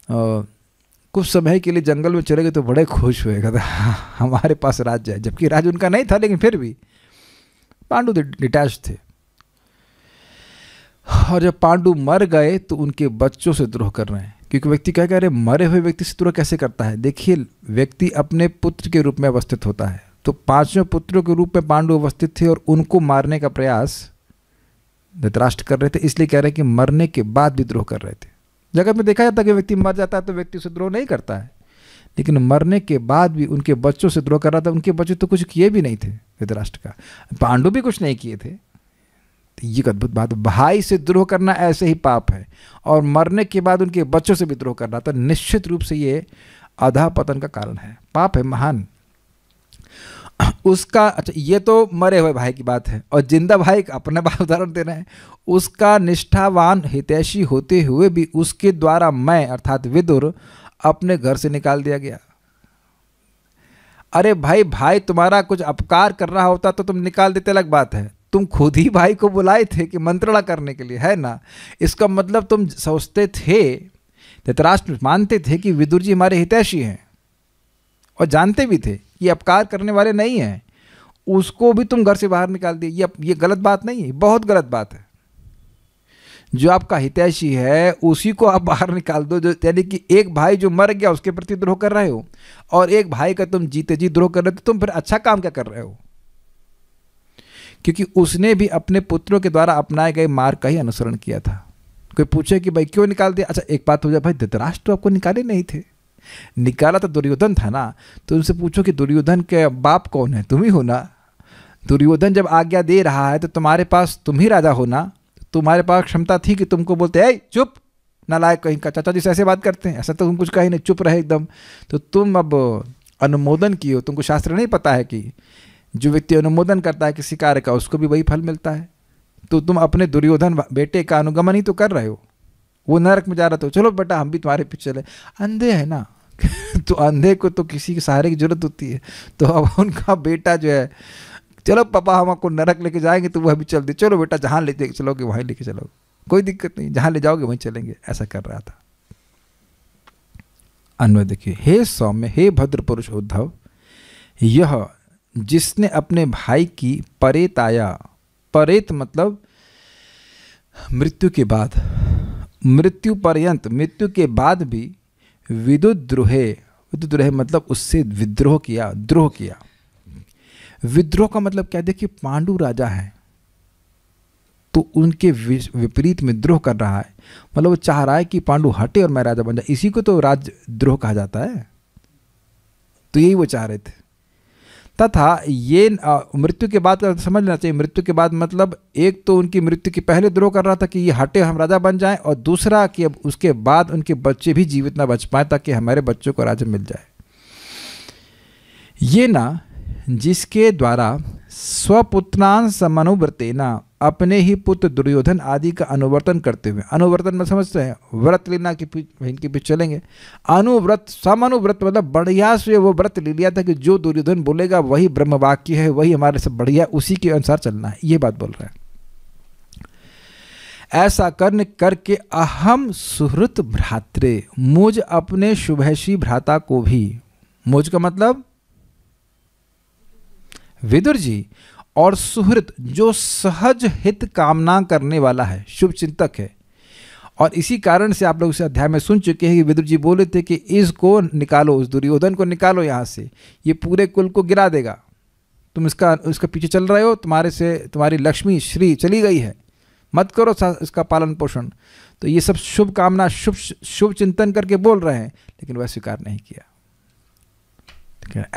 कुछ समय के लिए जंगल में चले गए तो बड़े खुश हुए, कहते हमारे पास राज्य है, जबकि राज्य उनका नहीं था, लेकिन फिर भी पांडु डिटैच थे। और जब पांडु मर गए तो उनके बच्चों से द्रोह कर रहे हैं, क्योंकि व्यक्ति क्या कह रहे हैं, मरे हुए व्यक्ति से द्रोह कैसे करता है। देखिए, व्यक्ति अपने पुत्र के रूप में अवस्थित होता है, तो 5वें पुत्रों के रूप में पांडु अवस्थित थे और उनको मारने का प्रयास धृतराष्ट्र कर रहे थे। इसलिए कह रहे हैं कि मरने के बाद भी द्रोह कर रहे थे। जगत में देखा जाता है कि व्यक्ति मर जाता है तो व्यक्ति से द्रोह नहीं करता है, लेकिन मरने के बाद भी उनके बच्चों से द्रोह कर रहा था। उनके बच्चे तो कुछ किए भी नहीं थे धृतराष्ट्र का, पांडु भी कुछ नहीं किए थे। तो ये अद्भुत बात, भाई से द्रोह करना ऐसे ही पाप है, और मरने के बाद उनके बच्चों से भी द्रोह करना तो निश्चित रूप से ये अधःपतन का कारण है, पाप है महान उसका। अच्छा, ये तो मरे हुए भाई की बात है, और जिंदा भाई का अपने बात उदाहरण दे रहे हैं। उसका निष्ठावान हितैषी होते हुए भी उसके द्वारा मैं अर्थात विदुर अपने घर से निकाल दिया गया। अरे भाई, भाई तुम्हारा कुछ अपकार कर रहा होता तो तुम निकाल देते, अलग बात है। तुम खुद ही भाई को बुलाए थे कि मंत्रणा करने के लिए, है ना। इसका मतलब तुम सोचते थे, धृतराष्ट्र मानते थे कि विदुर जी हमारे हितैषी हैं, और जानते भी थे कि अपकार करने वाले नहीं हैं। उसको भी तुम घर से बाहर निकाल दिए। ये गलत बात नहीं है, बहुत गलत बात है। जो आपका हितैषी है उसी को आप बाहर निकाल दो, जो यानी कि एक भाई जो मर गया उसके प्रति द्रोह कर रहे हो, और एक भाई का तुम जीते जी द्रोह कर रहे हो, तो तुम फिर अच्छा काम क्या कर रहे हो? क्योंकि उसने भी अपने पुत्रों के द्वारा अपनाए गए मार्ग का ही अनुसरण किया था। कोई पूछे कि भाई क्यों निकाल दिया, अच्छा एक बात हो जाए, भाई धृतराष्ट्र तो आपको निकाले नहीं थे, निकाला तो दुर्योधन था ना। तो उनसे पूछो कि दुर्योधन के बाप कौन है? तुम ही हो ना। दुर्योधन जब आज्ञा दे रहा है तो तुम्हारे पास, तुम ही राजा हो ना, तुम्हारे पास क्षमता थी कि तुमको बोलते ऐ चुप नालायक कहीं का, चाचा जी से ऐसे बात करते हैं, ऐसा तो तुम कुछ कहीं नहीं, चुप रहे एकदम। तो तुम अब अनुमोदन किए हो, तुमको शास्त्र नहीं पता है कि जो व्यक्ति अनुमोदन करता है किसी कार्य का उसको भी वही फल मिलता है। तो तुम अपने दुर्योधन बेटे का अनुगमन ही तो कर रहे हो। वो नरक में जा रहा था, चलो बेटा हम भी तुम्हारे पीछे चले, अंधे है ना तो अंधे को तो किसी के सहारे की जरूरत होती है। तो अब उनका बेटा जो है, चलो पापा हम आपको नरक लेके जाएंगे, तो वह भी चल दे, चलो बेटा जहाँ लेके चलोगे वहीं लेके चलोगे, कोई दिक्कत नहीं, जहाँ ले जाओगे वहीं चलेंगे, ऐसा कर रहा था। अन्वय देखिए, हे सौम्य, हे भद्र पुरुष उद्धव, यह जिसने अपने भाई की परेताया, परेत मतलब मृत्यु के बाद, मृत्यु पर्यंत, मृत्यु के बाद भी विदुद्रोहे, विदुद्रोहे मतलब उससे विद्रोह किया, द्रोह किया। विद्रोह का मतलब क्या? देखिए पांडु राजा हैं तो उनके विपरीत में द्रोह कर रहा है, मतलब वो चाह रहा है कि पांडु हटे और मैं राजा बन जाए, इसी को तो राजद्रोह कहा जाता है। तो यही वो चाह रहे थे। तथा ये मृत्यु के बाद का समझना चाहिए, मृत्यु के बाद मतलब एक तो उनकी मृत्यु के पहले द्रोह कर रहा था कि ये हटे हम राजा बन जाएं, और दूसरा कि अब उसके बाद उनके बच्चे भी जीवित ना बच पाए ताकि हमारे बच्चों को राज्य मिल जाए। ये ना जिसके द्वारा स्वपुत्रान समनुव्रतेना, अपने ही पुत्र दुर्योधन आदि का अनुवर्तन करते हुए, अनुवर्तन में समझते हैं व्रत लेना कि इनके पीछे चलेंगे, अनुव्रत, समानुव्रत मतलब बढ़िया से वो व्रत ले लिया था कि जो दुर्योधन बोलेगा वही ब्रह्म वाक्य है, वही हमारे से बढ़िया, उसी के अनुसार चलना है, ये बात बोल रहे हैं। ऐसा करके अहम सुहृत भ्रात्रे, मुझ अपने शुभैषी भ्राता को भी, मुझ का मतलब विदुर जी, और सुहृत जो सहज हित कामना करने वाला है, शुभ चिंतक है। और इसी कारण से आप लोग इस अध्याय में सुन चुके हैं कि विदुर जी बोले थे कि इसको निकालो, उस दुर्योधन को निकालो यहाँ से, ये पूरे कुल को गिरा देगा, तुम इसका पीछे चल रहे हो, तुम्हारे से तुम्हारी लक्ष्मी श्री चली गई है, मत करो इसका पालन पोषण। तो ये सब शुभ कामना, शुभ चिंतन करके बोल रहे हैं, लेकिन वह स्वीकार नहीं किया।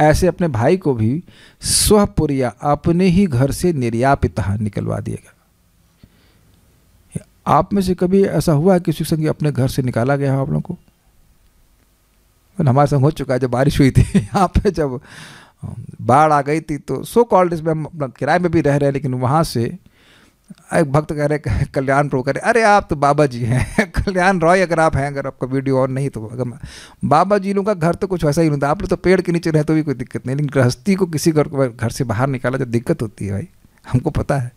ऐसे अपने भाई को भी स्वपुरिया, अपने ही घर से निर्यापितः निकलवा दिएगा। आप में से कभी ऐसा हुआ है किसी संग अपने घर से निकाला गया हो आप लोगों को? हमारे संग हो चुका है, जब बारिश हुई थी यहाँ पे, जब बाढ़ आ गई थी, तो सो कॉल्ड इसमें हम अपना किराए में भी रह रहे हैं, लेकिन वहाँ से एक भक्त कह रहे, कल्याण प्रो करे, अरे आप तो बाबा जी हैं कल्याण रॉय अगर आप हैं, अगर आपका वीडियो ऑन नहीं तो, अगर बाबा जी लोगों का घर तो कुछ वैसा ही नहीं था, आप लोग तो पेड़ के नीचे रहे तो भी कोई दिक्कत नहीं, लेकिन गृहस्थी को किसी घर से बाहर निकाला जब दिक्कत होती है भाई, हमको पता है।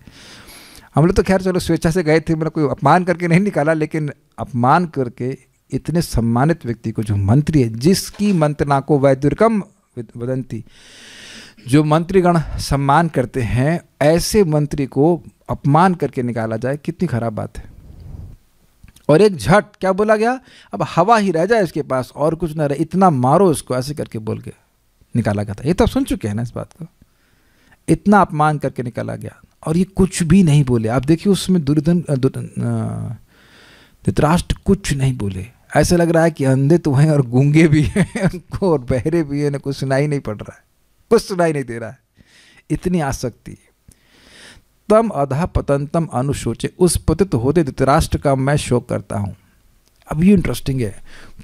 हम लोग तो खैर चलो स्वेच्छा से गए थे, मतलब कोई अपमान करके नहीं निकाला, लेकिन अपमान करके इतने सम्मानित व्यक्ति को, जो मंत्री है, जिसकी मंत्रणा को वैदुर्कम वदंती, जो मंत्रीगण सम्मान करते हैं, ऐसे मंत्री को अपमान करके निकाला जाए, कितनी खराब बात है। और एक झट क्या बोला गया, अब हवा ही रह जाए इसके पास और कुछ ना रहे, इतना मारो उसको, ऐसे करके बोल के निकाला गया था। ये तो आप सुन चुके हैं ना इस बात को, इतना अपमान करके निकाला गया, और ये कुछ भी नहीं बोले। आप देखिए उसमें धृतराष्ट्र कुछ नहीं बोले, ऐसा लग रहा है कि अंधे तो हैं और गूंगे भी हैं उनको, और बहरे भी हैं, कुछ सुनाई नहीं पड़ रहा है, कुछ सुनाई नहीं दे रहा है, इतनी आसक्ति। तम अधः पतंतम अनुशोचे, उस पतित होते धृतराष्ट्र का मैं शोक करता हूँ। अब ये इंटरेस्टिंग है,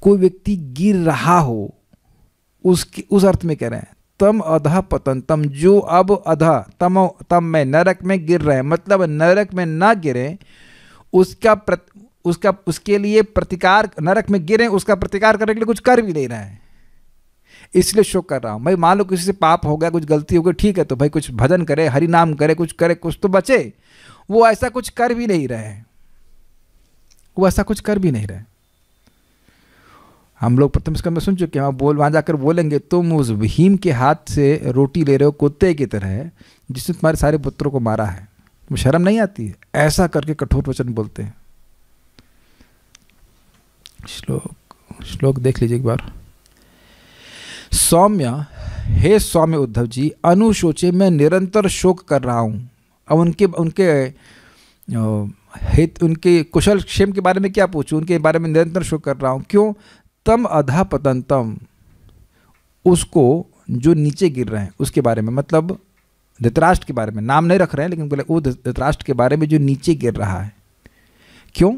कोई व्यक्ति गिर रहा हो, उस अर्थ में कह रहे हैं तम अधः पतंतम, जो अब अधः तम में नरक में गिर रहे हैं, मतलब नरक में ना गिरे उसके लिए प्रतिकार, नरक में गिरे उसका प्रतिकार करने के लिए कुछ कर भी नहीं रहे हैं, इसलिए शोक कर रहा हूँ। भाई मान लो किसी से पाप हो गया, कुछ गलती हो गई, ठीक है, तो भाई कुछ भजन करे, हरि नाम करे, कुछ तो बचे। वो ऐसा कुछ कर भी नहीं रहे, वो ऐसा कुछ कर भी नहीं रहे। हम लोग प्रथम स्कंद में सुन चुके हैं, वहाँ जाकर बोलेंगे तुम उस भीम के हाथ से रोटी ले रहे हो कुत्ते की तरह जिसने तुम्हारे सारे पुत्रों को मारा है, तुम्हें शर्म नहीं आती है? ऐसा करके कठोर वचन बोलते हैं। श्लोक देख लीजिए एक बार। सौम्य, हे सौम्य उद्धव जी, अनुशोचे मैं निरंतर शोक कर रहा हूँ। अब उनके कुशल क्षेम के बारे में क्या पूछूं, उनके बारे में निरंतर शोक कर रहा हूँ। क्यों? तम अधा पतंतम, उसको जो नीचे गिर रहे हैं उसके बारे में, मतलब धृतराष्ट्र के बारे में, नाम नहीं रख रहे हैं लेकिन बोले वो धृतराष्ट्र के बारे में जो नीचे गिर रहा है। क्यों?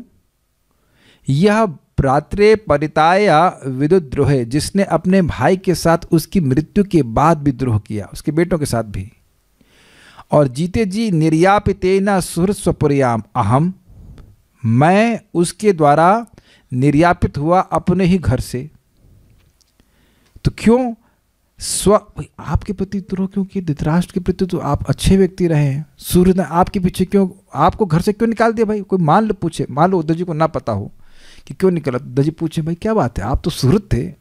यह भ्रात्रे परिताया विदुद्रोहे, जिसने अपने भाई के साथ उसकी मृत्यु के बाद भी द्रोह किया, उसके बेटों के साथ भी। और जीते जी निर्यापितेन सुहृत स्वपुर्याम अहम, मैं उसके द्वारा निर्यापित हुआ अपने ही घर से। तो क्यों आपके प्रति द्रोह क्यों किया? धृतराष्ट्र के प्रति तो आप अच्छे व्यक्ति रहे हैं, सूर्य ने आपके पीछे क्यों, आपको घर से क्यों निकाल दिया भाई? कोई मान लो उद्धव जी को ना पता हो कि क्यों निकला, उद्धव जी पूछे भाई क्या बात है, आप तो सुहृद थे,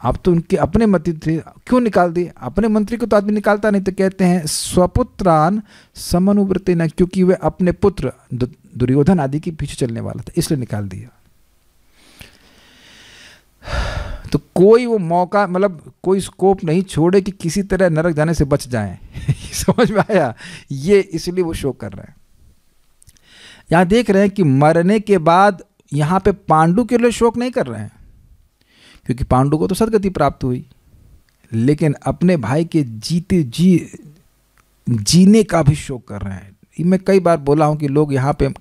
आप तो उनके अपने मंत्री थे, क्यों निकाल दिए? अपने मंत्री को तो आदमी निकालता नहीं। तो कहते हैं स्वपुत्रान समनुव्रतेन, क्योंकि वे अपने पुत्र दुर्योधन आदि के पीछे चलने वाला था, इसलिए निकाल दिया। तो कोई वो मौका, मतलब कोई स्कोप नहीं छोड़े कि किसी तरह नरक जाने से बच जाएं। समझ में आया? ये इसलिए वो शोक कर रहे हैं। यहां देख रहे हैं कि मरने के बाद यहां पे पांडु के लिए शोक नहीं कर रहे हैं, क्योंकि पांडु को तो सदगति प्राप्त हुई, लेकिन अपने भाई के जीने का भी शोक कर रहे हैं। मैं कई बार बोला हूं कि लोग यहाँ पे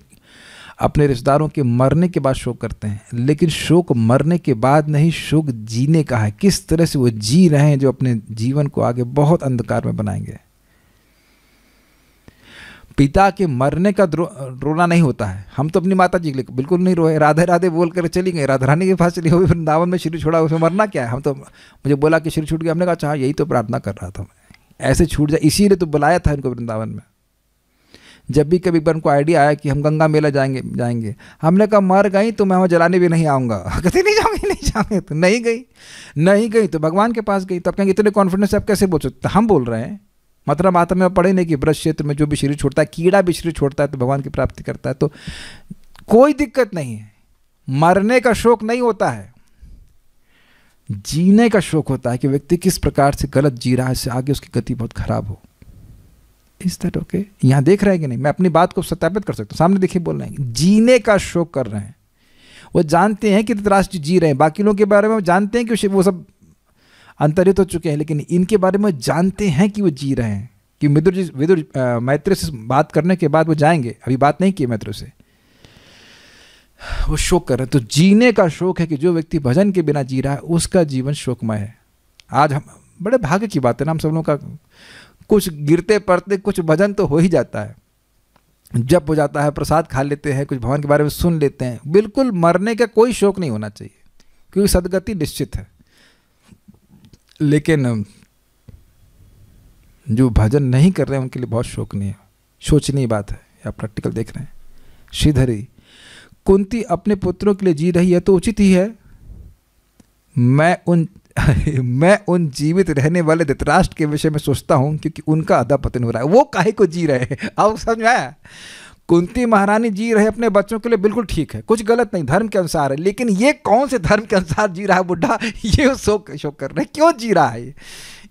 अपने रिश्तेदारों के मरने के बाद शोक करते हैं, लेकिन शोक मरने के बाद नहीं, शोक जीने का है। किस तरह से वो जी रहे हैं, जो अपने जीवन को आगे बहुत अंधकार में बनाएंगे। पिता के मरने का रोना नहीं होता है। हम तो अपनी माता जी के लिए बिल्कुल नहीं रोए, राधे राधे बोल कर चली गई, राधा रानी के पास चली गई, वृंदावन में शरीर छोड़ा, उसमें मरना क्या है? हम तो, मुझे बोला कि शरीर छूट गया, हमने कहा अच्छा यही तो प्रार्थना कर रहा था मैं, ऐसे छूट जाए, इसीलिए तो बुलाया था इनको वृंदावन में। जब भी कभी उनको आइडिया आया कि हम गंगा मेला जाएंगे, हमने कहा मर गई तो मैं वहाँ जलाने भी नहीं आऊँगा। कहते नहीं जाऊँगे, तो नहीं गई तो भगवान के पास गई। तो आप कहेंगे इतने कॉन्फिडेंस से आप कैसे बोल सकते? हम बोल रहे हैं, मतलब माता में पढ़े नहीं कि ब्रज क्षेत्र में जो भी शरीर छोड़ता है, कीड़ा भी शरीर छोड़ता है तो भगवान की प्राप्ति करता है। तो कोई दिक्कत नहीं है, मरने का शोक नहीं होता है, जीने का शोक होता है कि व्यक्ति किस प्रकार से गलत जी रहा है, इससे आगे उसकी गति बहुत खराब हो। Is that okay? यहाँ देख रहे हैं कि नहीं? मैं अपनी बात को सत्यापित कर सकता हूँ, सामने देखिए बोल रहे हैं, जीने का शोक कर रहे हैं। वो जानते हैं कि धृतराष्ट्र जी रहे हैं, बाकी लोगों के बारे में जानते हैं कि वो सब अंतरित हो चुके हैं, लेकिन इनके बारे में जानते हैं कि वो जी रहे हैं। कि विदुर मैत्री से बात करने के बाद वो जाएंगे, अभी बात नहीं की मैत्री से, वो शोक कर रहे हैं। तो जीने का शोक है कि जो व्यक्ति भजन के बिना जी रहा है उसका जीवन शोकमय है। आज हम बड़े भाग्य की बात है ना, हम सब लोगों का कुछ गिरते पड़ते कुछ भजन तो हो ही जाता है, जप हो जाता है, प्रसाद खा लेते हैं, कुछ भगवान के बारे में सुन लेते हैं। बिल्कुल मरने का कोई शोक नहीं होना चाहिए, क्योंकि सदगति निश्चित है। लेकिन जो भजन नहीं कर रहे हैं उनके लिए बहुत शोक नहीं है, सोचनीय बात है। आप प्रैक्टिकल देख रहे हैं। श्रीधरी, कुंती अपने पुत्रों के लिए जी रही है तो उचित ही है। मैं उन जीवित रहने वाले धृतराष्ट्र के विषय में सोचता हूं, क्योंकि उनका अधःपतन हो रहा है। वो काहे को जी रहे हैं? अब समझ में आया? कुंती महारानी जी रहे अपने बच्चों के लिए, बिल्कुल ठीक है, कुछ गलत नहीं, धर्म के अनुसार है। लेकिन ये कौन से धर्म के अनुसार जी रहा है बुढ़ा? ये शोक कर रहे हैं। क्यों जी रहा है?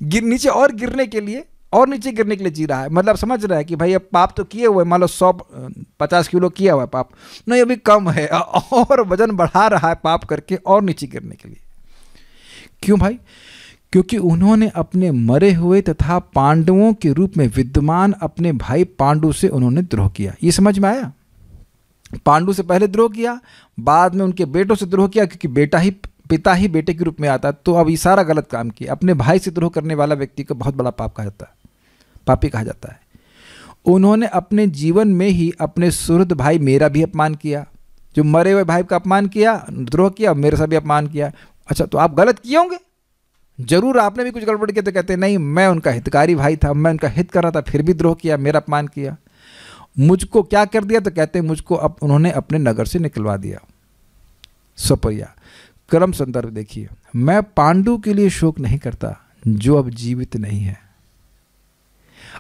नीचे और गिरने के लिए, और नीचे गिरने के लिए जी रहा है। मतलब समझ रहा है कि भाई अब पाप तो किए हुए, मान लो 150 किलो किया हुआ है पाप, नहीं अभी कम है, और वजन बढ़ा रहा है पाप करके और नीचे गिरने के लिए। क्यों भाई? क्योंकि उन्होंने अपने मरे हुए तथा पांडवों के रूप में विद्यमान अपने भाई पांडु से उन्होंने द्रोह किया। ये समझ में आया? पांडु से पहले द्रोह किया, बाद में उनके बेटों से द्रोह किया, क्योंकि पिता ही बेटे के रूप में आता। तो अब ये सारा गलत काम किया। अपने भाई से द्रोह करने वाला व्यक्ति को बहुत बड़ा पाप कहा जाता है, पापी कहा जाता है। उन्होंने अपने जीवन में ही अपने सुहृद भाई मेरा भी अपमान किया, जो मरे हुए भाई का अपमान किया, द्रोह किया, मेरे से भी अपमान किया। अच्छा, तो आप गलत किए होंगे, जरूर आपने भी कुछ गड़बड़ किया। तो कहते नहीं, मैं उनका हितकारी भाई था, मैं उनका हित कर रहा था, फिर भी द्रोह किया, मेरा अपमान किया। मुझको क्या कर दिया? तो कहते हैं मुझको उन्होंने अपने नगर से निकलवा दिया, स्वपुर्या। क्रम संदर्भ देखिए, मैं पांडु के लिए शोक नहीं करता जो अब जीवित नहीं है।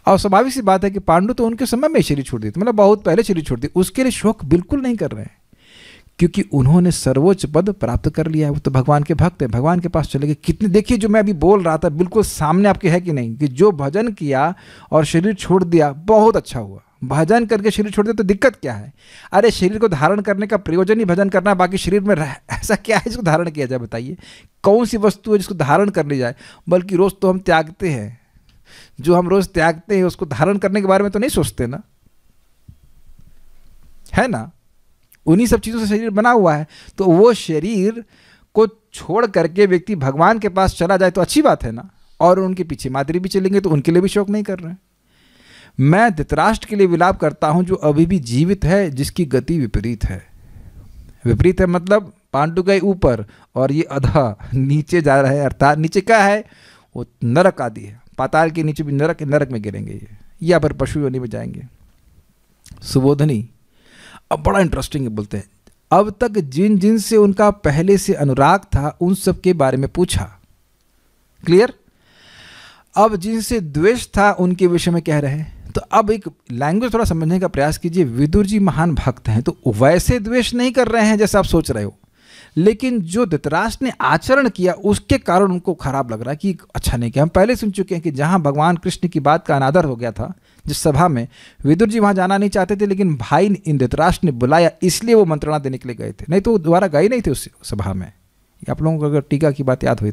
और स्वाभाविक सी बात है कि पांडु तो उनके समय में शरीर छोड़ दी, मतलब बहुत पहले शरीर छोड़ दी, उसके लिए शोक बिल्कुल नहीं कर रहे हैं, क्योंकि उन्होंने सर्वोच्च पद प्राप्त कर लिया है। वो तो भगवान के भक्त हैं, भगवान के पास चले गए। कितने, देखिए जो मैं अभी बोल रहा था बिल्कुल सामने आपके है कि नहीं, कि जो भजन किया और शरीर छोड़ दिया बहुत अच्छा हुआ। भजन करके शरीर छोड़ दिया तो दिक्कत क्या है? अरे शरीर को धारण करने का प्रयोजन ही भजन करना है, बाकी शरीर में ऐसा क्या है जिसको धारण किया जाए? बताइए कौन सी वस्तु है जिसको धारण कर ली जाए? बल्कि रोज तो हम त्यागते हैं, जो हम रोज त्यागते हैं उसको धारण करने के बारे में तो नहीं सोचते ना, है ना? उन्हीं सब चीज़ों से शरीर बना हुआ है। तो वो शरीर को छोड़ करके व्यक्ति भगवान के पास चला जाए तो अच्छी बात है ना। और उनके पीछे माद्री भी चलेंगे तो उनके लिए भी शोक नहीं कर रहे हैं। मैं धृतराष्ट्र के लिए विलाप करता हूं जो अभी भी जीवित है, जिसकी गति विपरीत है। विपरीत है मतलब पांडु गए ऊपर और ये अधा नीचे जा रहा है, अर्थात नीचे क्या है? वो नरक आदि है, पाताल के नीचे भी नरक में गिरेंगे ये, या पर पशु योनि में जाएंगे। सुबोधनी अब बड़ा इंटरेस्टिंग है, बोलते हैं अब तक जिन जिन से उनका पहले से अनुराग था उन सब के बारे में पूछा। क्लियर? अब जिनसे द्वेष था उनके विषय में कह रहे हैं। तो अब एक लैंग्वेज थोड़ा समझने का प्रयास कीजिए। विदुर जी महान भक्त हैं तो वैसे द्वेष नहीं कर रहे हैं जैसे आप सोच रहे हो, लेकिन जो धृतराष्ट्र ने आचरण किया उसके कारण उनको खराब लग रहा है कि अच्छा नहीं किया। हम पहले सुन चुके हैं कि जहां भगवान कृष्ण की बात का अनादर हो गया था, जिस सभा में विदुर जी वहां जाना नहीं चाहते थे, लेकिन भाई धृतराष्ट्र ने बुलाया इसलिए वो मंत्रणा देने के लिए गए थे, नहीं तो वो दोबारा गए नहीं थे उस सभा में। आप लोगों को अगर टीका की बात याद हुई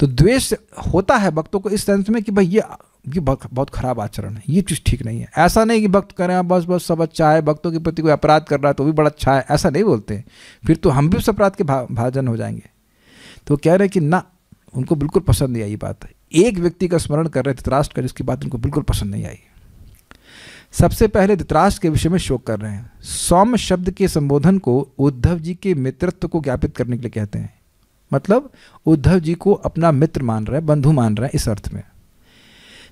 तो द्वेष होता है भक्तों को इस सेंस में कि भाई ये बहुत खराब आचरण है, ये चीज़ ठीक नहीं है। ऐसा नहीं कि भक्त करें बस सब अच्छा है, भक्तों के प्रति कोई अपराध कर रहा है तो भी बड़ा अच्छा है, ऐसा नहीं बोलते। फिर तो हम भी उस अपराध के भाजन हो जाएंगे। तो कह रहे हैं कि ना, उनको बिल्कुल पसंद नहीं आई ये बात। एक व्यक्ति का स्मरण कर रहे थे धृतराष्ट्र का, जिसकी बात उनको बिल्कुल पसंद नहीं आई। सबसे पहले धृतराष्ट्र के विषय में शोक कर रहे हैं। सौम्य शब्द के संबोधन को उद्धव जी के मित्रत्व को ज्ञापित करने के लिए कहते हैं। मतलब उद्धव जी को अपना मित्र मान रहे हैं, बंधु मान रहे हैं इस अर्थ में।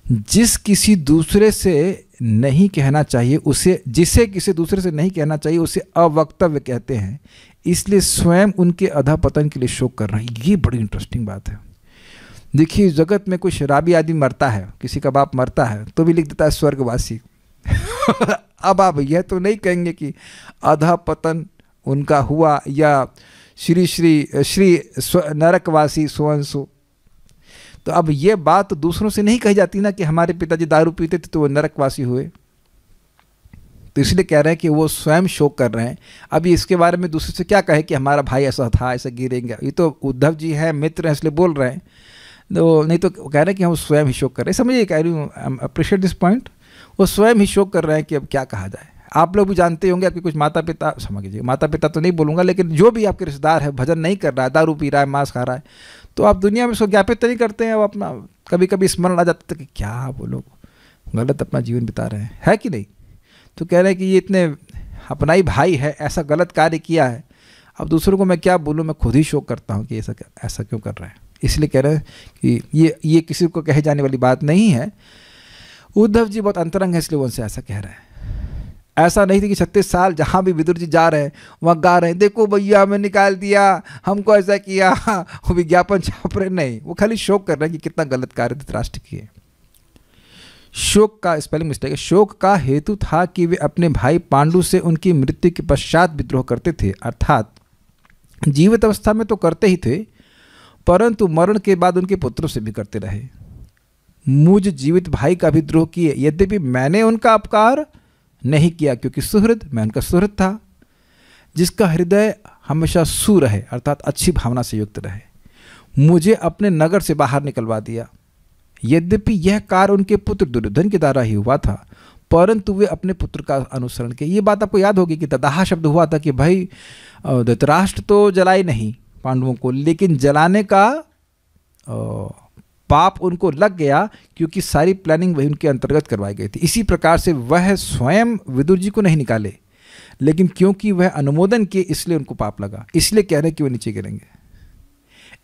जिस किसी दूसरे से नहीं कहना चाहिए उसे, जिसे किसी दूसरे से नहीं कहना चाहिए उसे अवक्तव्य कहते हैं, इसलिए स्वयं उनके अधःपतन के लिए शोक कर रहे हैं। ये बड़ी इंटरेस्टिंग बात है। देखिए जगत में कोई शराबी आदमी मरता है, किसी का बाप मरता है तो भी लिख देता है स्वर्गवासी। अब आप यह तो नहीं कहेंगे कि अधःपतन उनका हुआ या श्री नरकवासी सोअंसो। तो अब ये बात दूसरों से नहीं कही जाती ना कि हमारे पिताजी दारू पीते थे तो वो नरकवासी हुए। तो इसलिए कह रहे हैं कि वो स्वयं शोक कर रहे हैं। अभी इसके बारे में दूसरे से क्या कहे कि हमारा भाई ऐसा था, ऐसा गिरेंगे। ये तो उद्धव जी हैं, मित्र हैं, इसलिए बोल रहे हैं। तो नहीं तो कह रहे हैं कि हम स्वयं ही शोक कर रहे हैं। समझिए, कह रही हूँ, अप्रिशिएट दिस पॉइंट। वो स्वयं ही शोक कर रहे हैं कि अब क्या कहा जाए। आप लोग भी जानते होंगे, आपके कुछ माता पिता, समझ लीजिए माता पिता तो नहीं बोलूँगा, लेकिन जो भी आपके रिश्तेदार है भजन नहीं कर रहा है, दारू पी रहा है, मांस खा रहा है, तो आप दुनिया में उसको ज्ञापित तो नहीं करते हैं। अब अपना कभी कभी स्मरण आ जाता था कि क्या वो लोग गलत अपना जीवन बिता रहे हैं, है कि नहीं। तो कह रहे हैं कि ये इतने अपना ही भाई है, ऐसा गलत कार्य किया है, अब दूसरों को मैं क्या बोलूँ, मैं खुद ही शोक करता हूँ कि ऐसा क्यों कर रहे हैं। इसलिए कह रहे हैं कि ये किसी को कहे जाने वाली बात नहीं है। उद्धव जी बहुत अंतरंग है, इसलिए वो उनसे ऐसा कह रहे हैं। ऐसा नहीं थी कि 36 साल जहाँ भी विदुर जी जा रहे हैं वहाँ गा रहे हैं, देखो भैया हमें निकाल दिया, हमको ऐसा किया, वो विज्ञापन छाप रहे। नहीं, वो खाली शोक कर रहे हैं कि कितना गलत कार्य धृतराष्ट्र किए। शोक का स्पेलिंग मिस्टेक है। शोक का हेतु था कि वे अपने भाई पांडु से उनकी मृत्यु के पश्चात विद्रोह करते थे, अर्थात जीवित अवस्था में तो करते ही थे, परंतु मरण के बाद उनके पुत्रों से भी करते रहे। मुझ जीवित भाई का विद्रोह किए, यद्यपि मैंने उनका अपकार नहीं किया, क्योंकि सुहृद, मैं उनका सुहृद था, जिसका हृदय हमेशा सु रहे, अर्थात अच्छी भावना से युक्त रहे। मुझे अपने नगर से बाहर निकलवा दिया। यद्यपि यह कार्य उनके पुत्र दुर्योधन के द्वारा ही हुआ था, परंतु वे अपने पुत्र का अनुसरण किए। ये बात आपको याद होगी कि ददाह शब्द हुआ था कि भाई धृतराष्ट्र तो जलाए नहीं पांडवों को, लेकिन जलाने का पाप उनको लग गया, क्योंकि सारी प्लानिंग वही उनके अंतर्गत करवाई गई थी। इसी प्रकार से वह स्वयं विदुर जी को नहीं निकाले, लेकिन क्योंकि वह अनुमोदन किए इसलिए उनको पाप लगा, इसलिए कह रहे हैं कि वह नीचे गिरेंगे।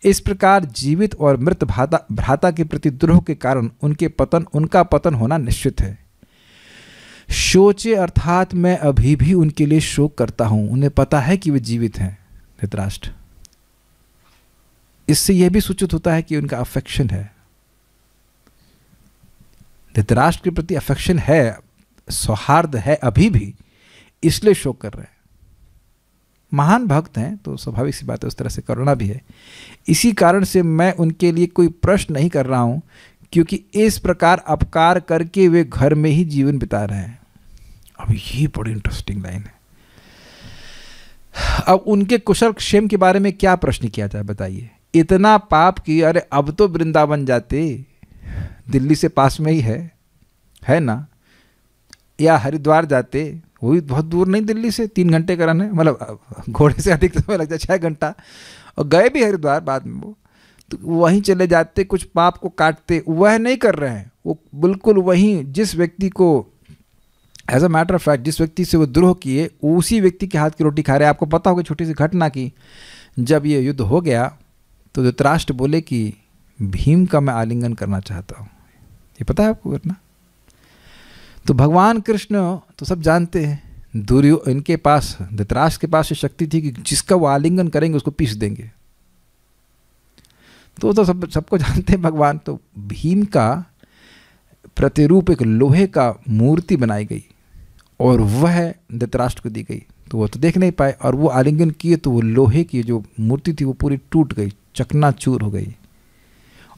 इस प्रकार जीवित और मृत भ्राता के प्रति द्रोह के कारण उनका पतन होना निश्चित है। शोचे अर्थात मैं अभी भी उनके लिए शोक करता हूं। उन्हें पता है कि वे जीवित हैं, धृतराष्ट्र, इससे यह भी सूचित होता है कि उनका अफेक्शन है, धृतराष्ट्र के प्रति अफेक्शन है, सौहार्द है अभी भी, इसलिए शोक कर रहे हैं। महान भक्त हैं तो स्वाभाविक सी बात है, उस तरह से करुणा भी है। इसी कारण से मैं उनके लिए कोई प्रश्न नहीं कर रहा हूं, क्योंकि इस प्रकार अपकार करके वे घर में ही जीवन बिता रहे हैं। अब ये बड़ी इंटरेस्टिंग लाइन है। अब उनके कुशल क्षेम के बारे में क्या प्रश्न किया जाए बताइए। इतना पाप किया, अरे अब तो वृंदावन जाते, दिल्ली से पास में ही है ना, या हरिद्वार जाते, वो भी बहुत दूर नहीं दिल्ली से, 3 घंटे का रन है, मतलब घोड़े से अधिक समय लगता है 6 घंटा, और गए भी हरिद्वार बाद में वो, तो वहीं चले जाते, कुछ पाप को काटते। वह नहीं कर रहे हैं, वो बिल्कुल वहीं जिस व्यक्ति को, as a matter of fact, जिस व्यक्ति से वो द्रोह किए उसी व्यक्ति के हाथ की रोटी खा रहे हैं। आपको पता होगा छोटी सी घटना की, जब ये युद्ध हो गया तो धृतराष्ट्र बोले कि भीम का मैं आलिंगन करना चाहता हूँ। ये पता है आपको घटना? तो भगवान कृष्ण तो सब जानते हैं, इनके पास, धृतराष्ट्र के पास ये शक्ति थी कि जिसका वो आलिंगन करेंगे उसको पीस देंगे। तो सबको जानते हैं भगवान। तो भीम का प्रतिरूप एक लोहे का मूर्ति बनाई गई और वह धृतराष्ट्र को दी गई। तो वो तो देख नहीं पाए, और वो आलिंगन किए तो वो लोहे की जो मूर्ति थी वो पूरी टूट गई, चकनाचूर हो गई।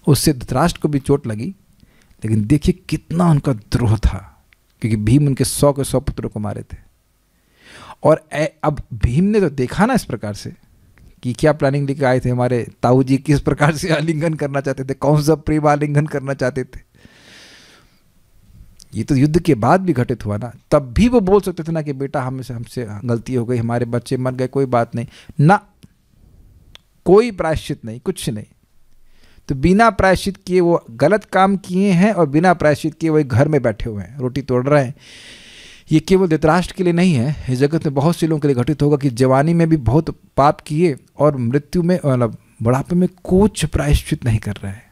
उससे धृतराष्ट्र को भी चोट लगी, लेकिन देखिए कितना उनका द्रोह था, क्योंकि भीम उनके 100 के 100 पुत्रों को मारे थे। और अब भीम ने तो देखा ना इस प्रकार से कि क्या प्लानिंग लेके आए थे हमारे ताऊ जी, किस प्रकार से आलिंगन करना चाहते थे, कौन सा प्रेम आलिंगन करना चाहते थे। ये तो युद्ध के बाद भी घटित हुआ ना, तब भी वो बोल सकते थे ना कि बेटा हमसे गलती हो गई, हमारे बच्चे मर गए, कोई बात नहीं ना, कोई प्रायश्चित नहीं, कुछ नहीं। तो बिना प्रायश्चित किए वो गलत काम किए हैं, और बिना प्रायश्चित किए वो घर में बैठे हुए हैं, रोटी तोड़ रहे हैं। ये केवल धृतराष्ट्र के लिए नहीं है, इस जगत में बहुत से लोगों के लिए घटित होगा कि जवानी में भी बहुत पाप किए और मृत्यु में, मतलब बुढ़ापे में कुछ प्रायश्चित नहीं कर रहे हैं,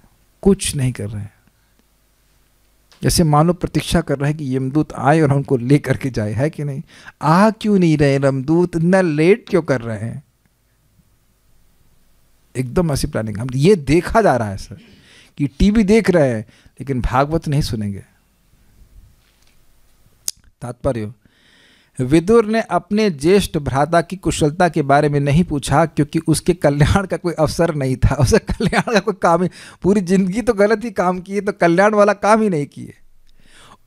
कुछ नहीं कर रहे हैं। जैसे मानो प्रतीक्षा कर रहे हैं कि यमदूत आए और उनको ले करके जाए, है कि नहीं? आ क्यों नहीं रहे यमदूत, इतना लेट क्यों कर रहे हैं? एकदम ऐसी प्लानिंग। हम ये देखा जा रहा है सर कि टीवी देख रहे हैं लेकिन भागवत नहीं सुनेंगे। तात्पर्य, विदुर ने अपने ज्येष्ठ भ्राता की कुशलता के बारे में नहीं पूछा, क्योंकि उसके कल्याण का कोई अवसर नहीं था। उसे कल्याण का कोई काम ही, पूरी जिंदगी तो गलत ही काम किए, तो कल्याण वाला काम ही नहीं किए।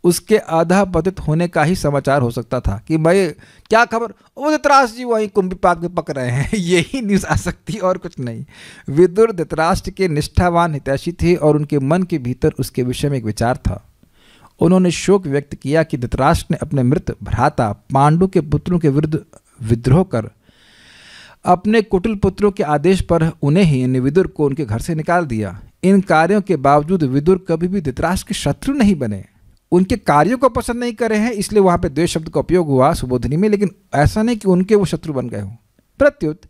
उसके आधा पतित होने का ही समाचार हो सकता था कि भाई क्या खबर, वो धृतराष्ट्र जी वहीं कुंभी पाक में पक रहे हैं, यही न्यूज़ आ सकती, और कुछ नहीं। विदुर धृतराष्ट्र के निष्ठावान हितैषी थे और उनके मन के भीतर उसके विषय में एक विचार था। उन्होंने शोक व्यक्त किया कि धृतराष्ट्र ने अपने मृत भ्राता पांडु के पुत्रों के विरुद्ध विद्रोह कर अपने कुटिल पुत्रों के आदेश पर उन्हें ही, यानी विदुर को, उनके घर से निकाल दिया। इन कार्यों के बावजूद विदुर कभी भी धृतराष्ट्र के शत्रु नहीं बने। उनके कार्यों को पसंद नहीं करे हैं, इसलिए वहाँ पे द्वेष शब्द का उपयोग हुआ सुबोधनी में, लेकिन ऐसा नहीं कि उनके वो शत्रु बन गए हों। प्रत्युत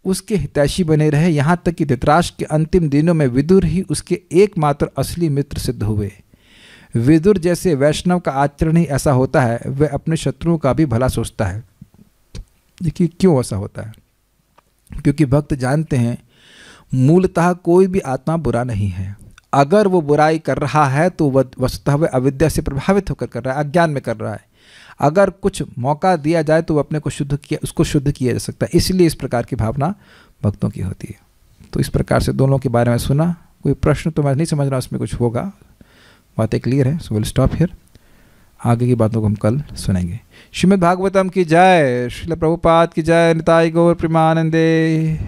उसके हितैषी बने रहे, यहाँ तक कि धृतराष्ट्र के अंतिम दिनों में विदुर ही उसके एकमात्र असली मित्र सिद्ध हुए। विदुर जैसे वैष्णव का आचरण ही ऐसा होता है, वह अपने शत्रुओं का भी भला सोचता है। देखिए क्यों ऐसा होता है, क्योंकि भक्त जानते हैं मूलतः कोई भी आत्मा बुरा नहीं है। अगर वो बुराई कर रहा है तो वस्तुतः वह अविद्या से प्रभावित होकर कर रहा है, अज्ञान में कर रहा है। अगर कुछ मौका दिया जाए तो वह अपने को उसको शुद्ध किया जा सकता है। इसलिए इस प्रकार की भावना भक्तों की होती है। तो इस प्रकार से दोनों के बारे में सुना। कोई प्रश्न तो मैं नहीं समझ रहा उसमें कुछ होगा, बातें क्लियर है। सो विल स्टॉप हियर, आगे की बातों को हम कल सुनेंगे। श्रीमद् भागवतम की जय, श्रील प्रभुपाद की जय, निताई गौर प्रेमानंदे।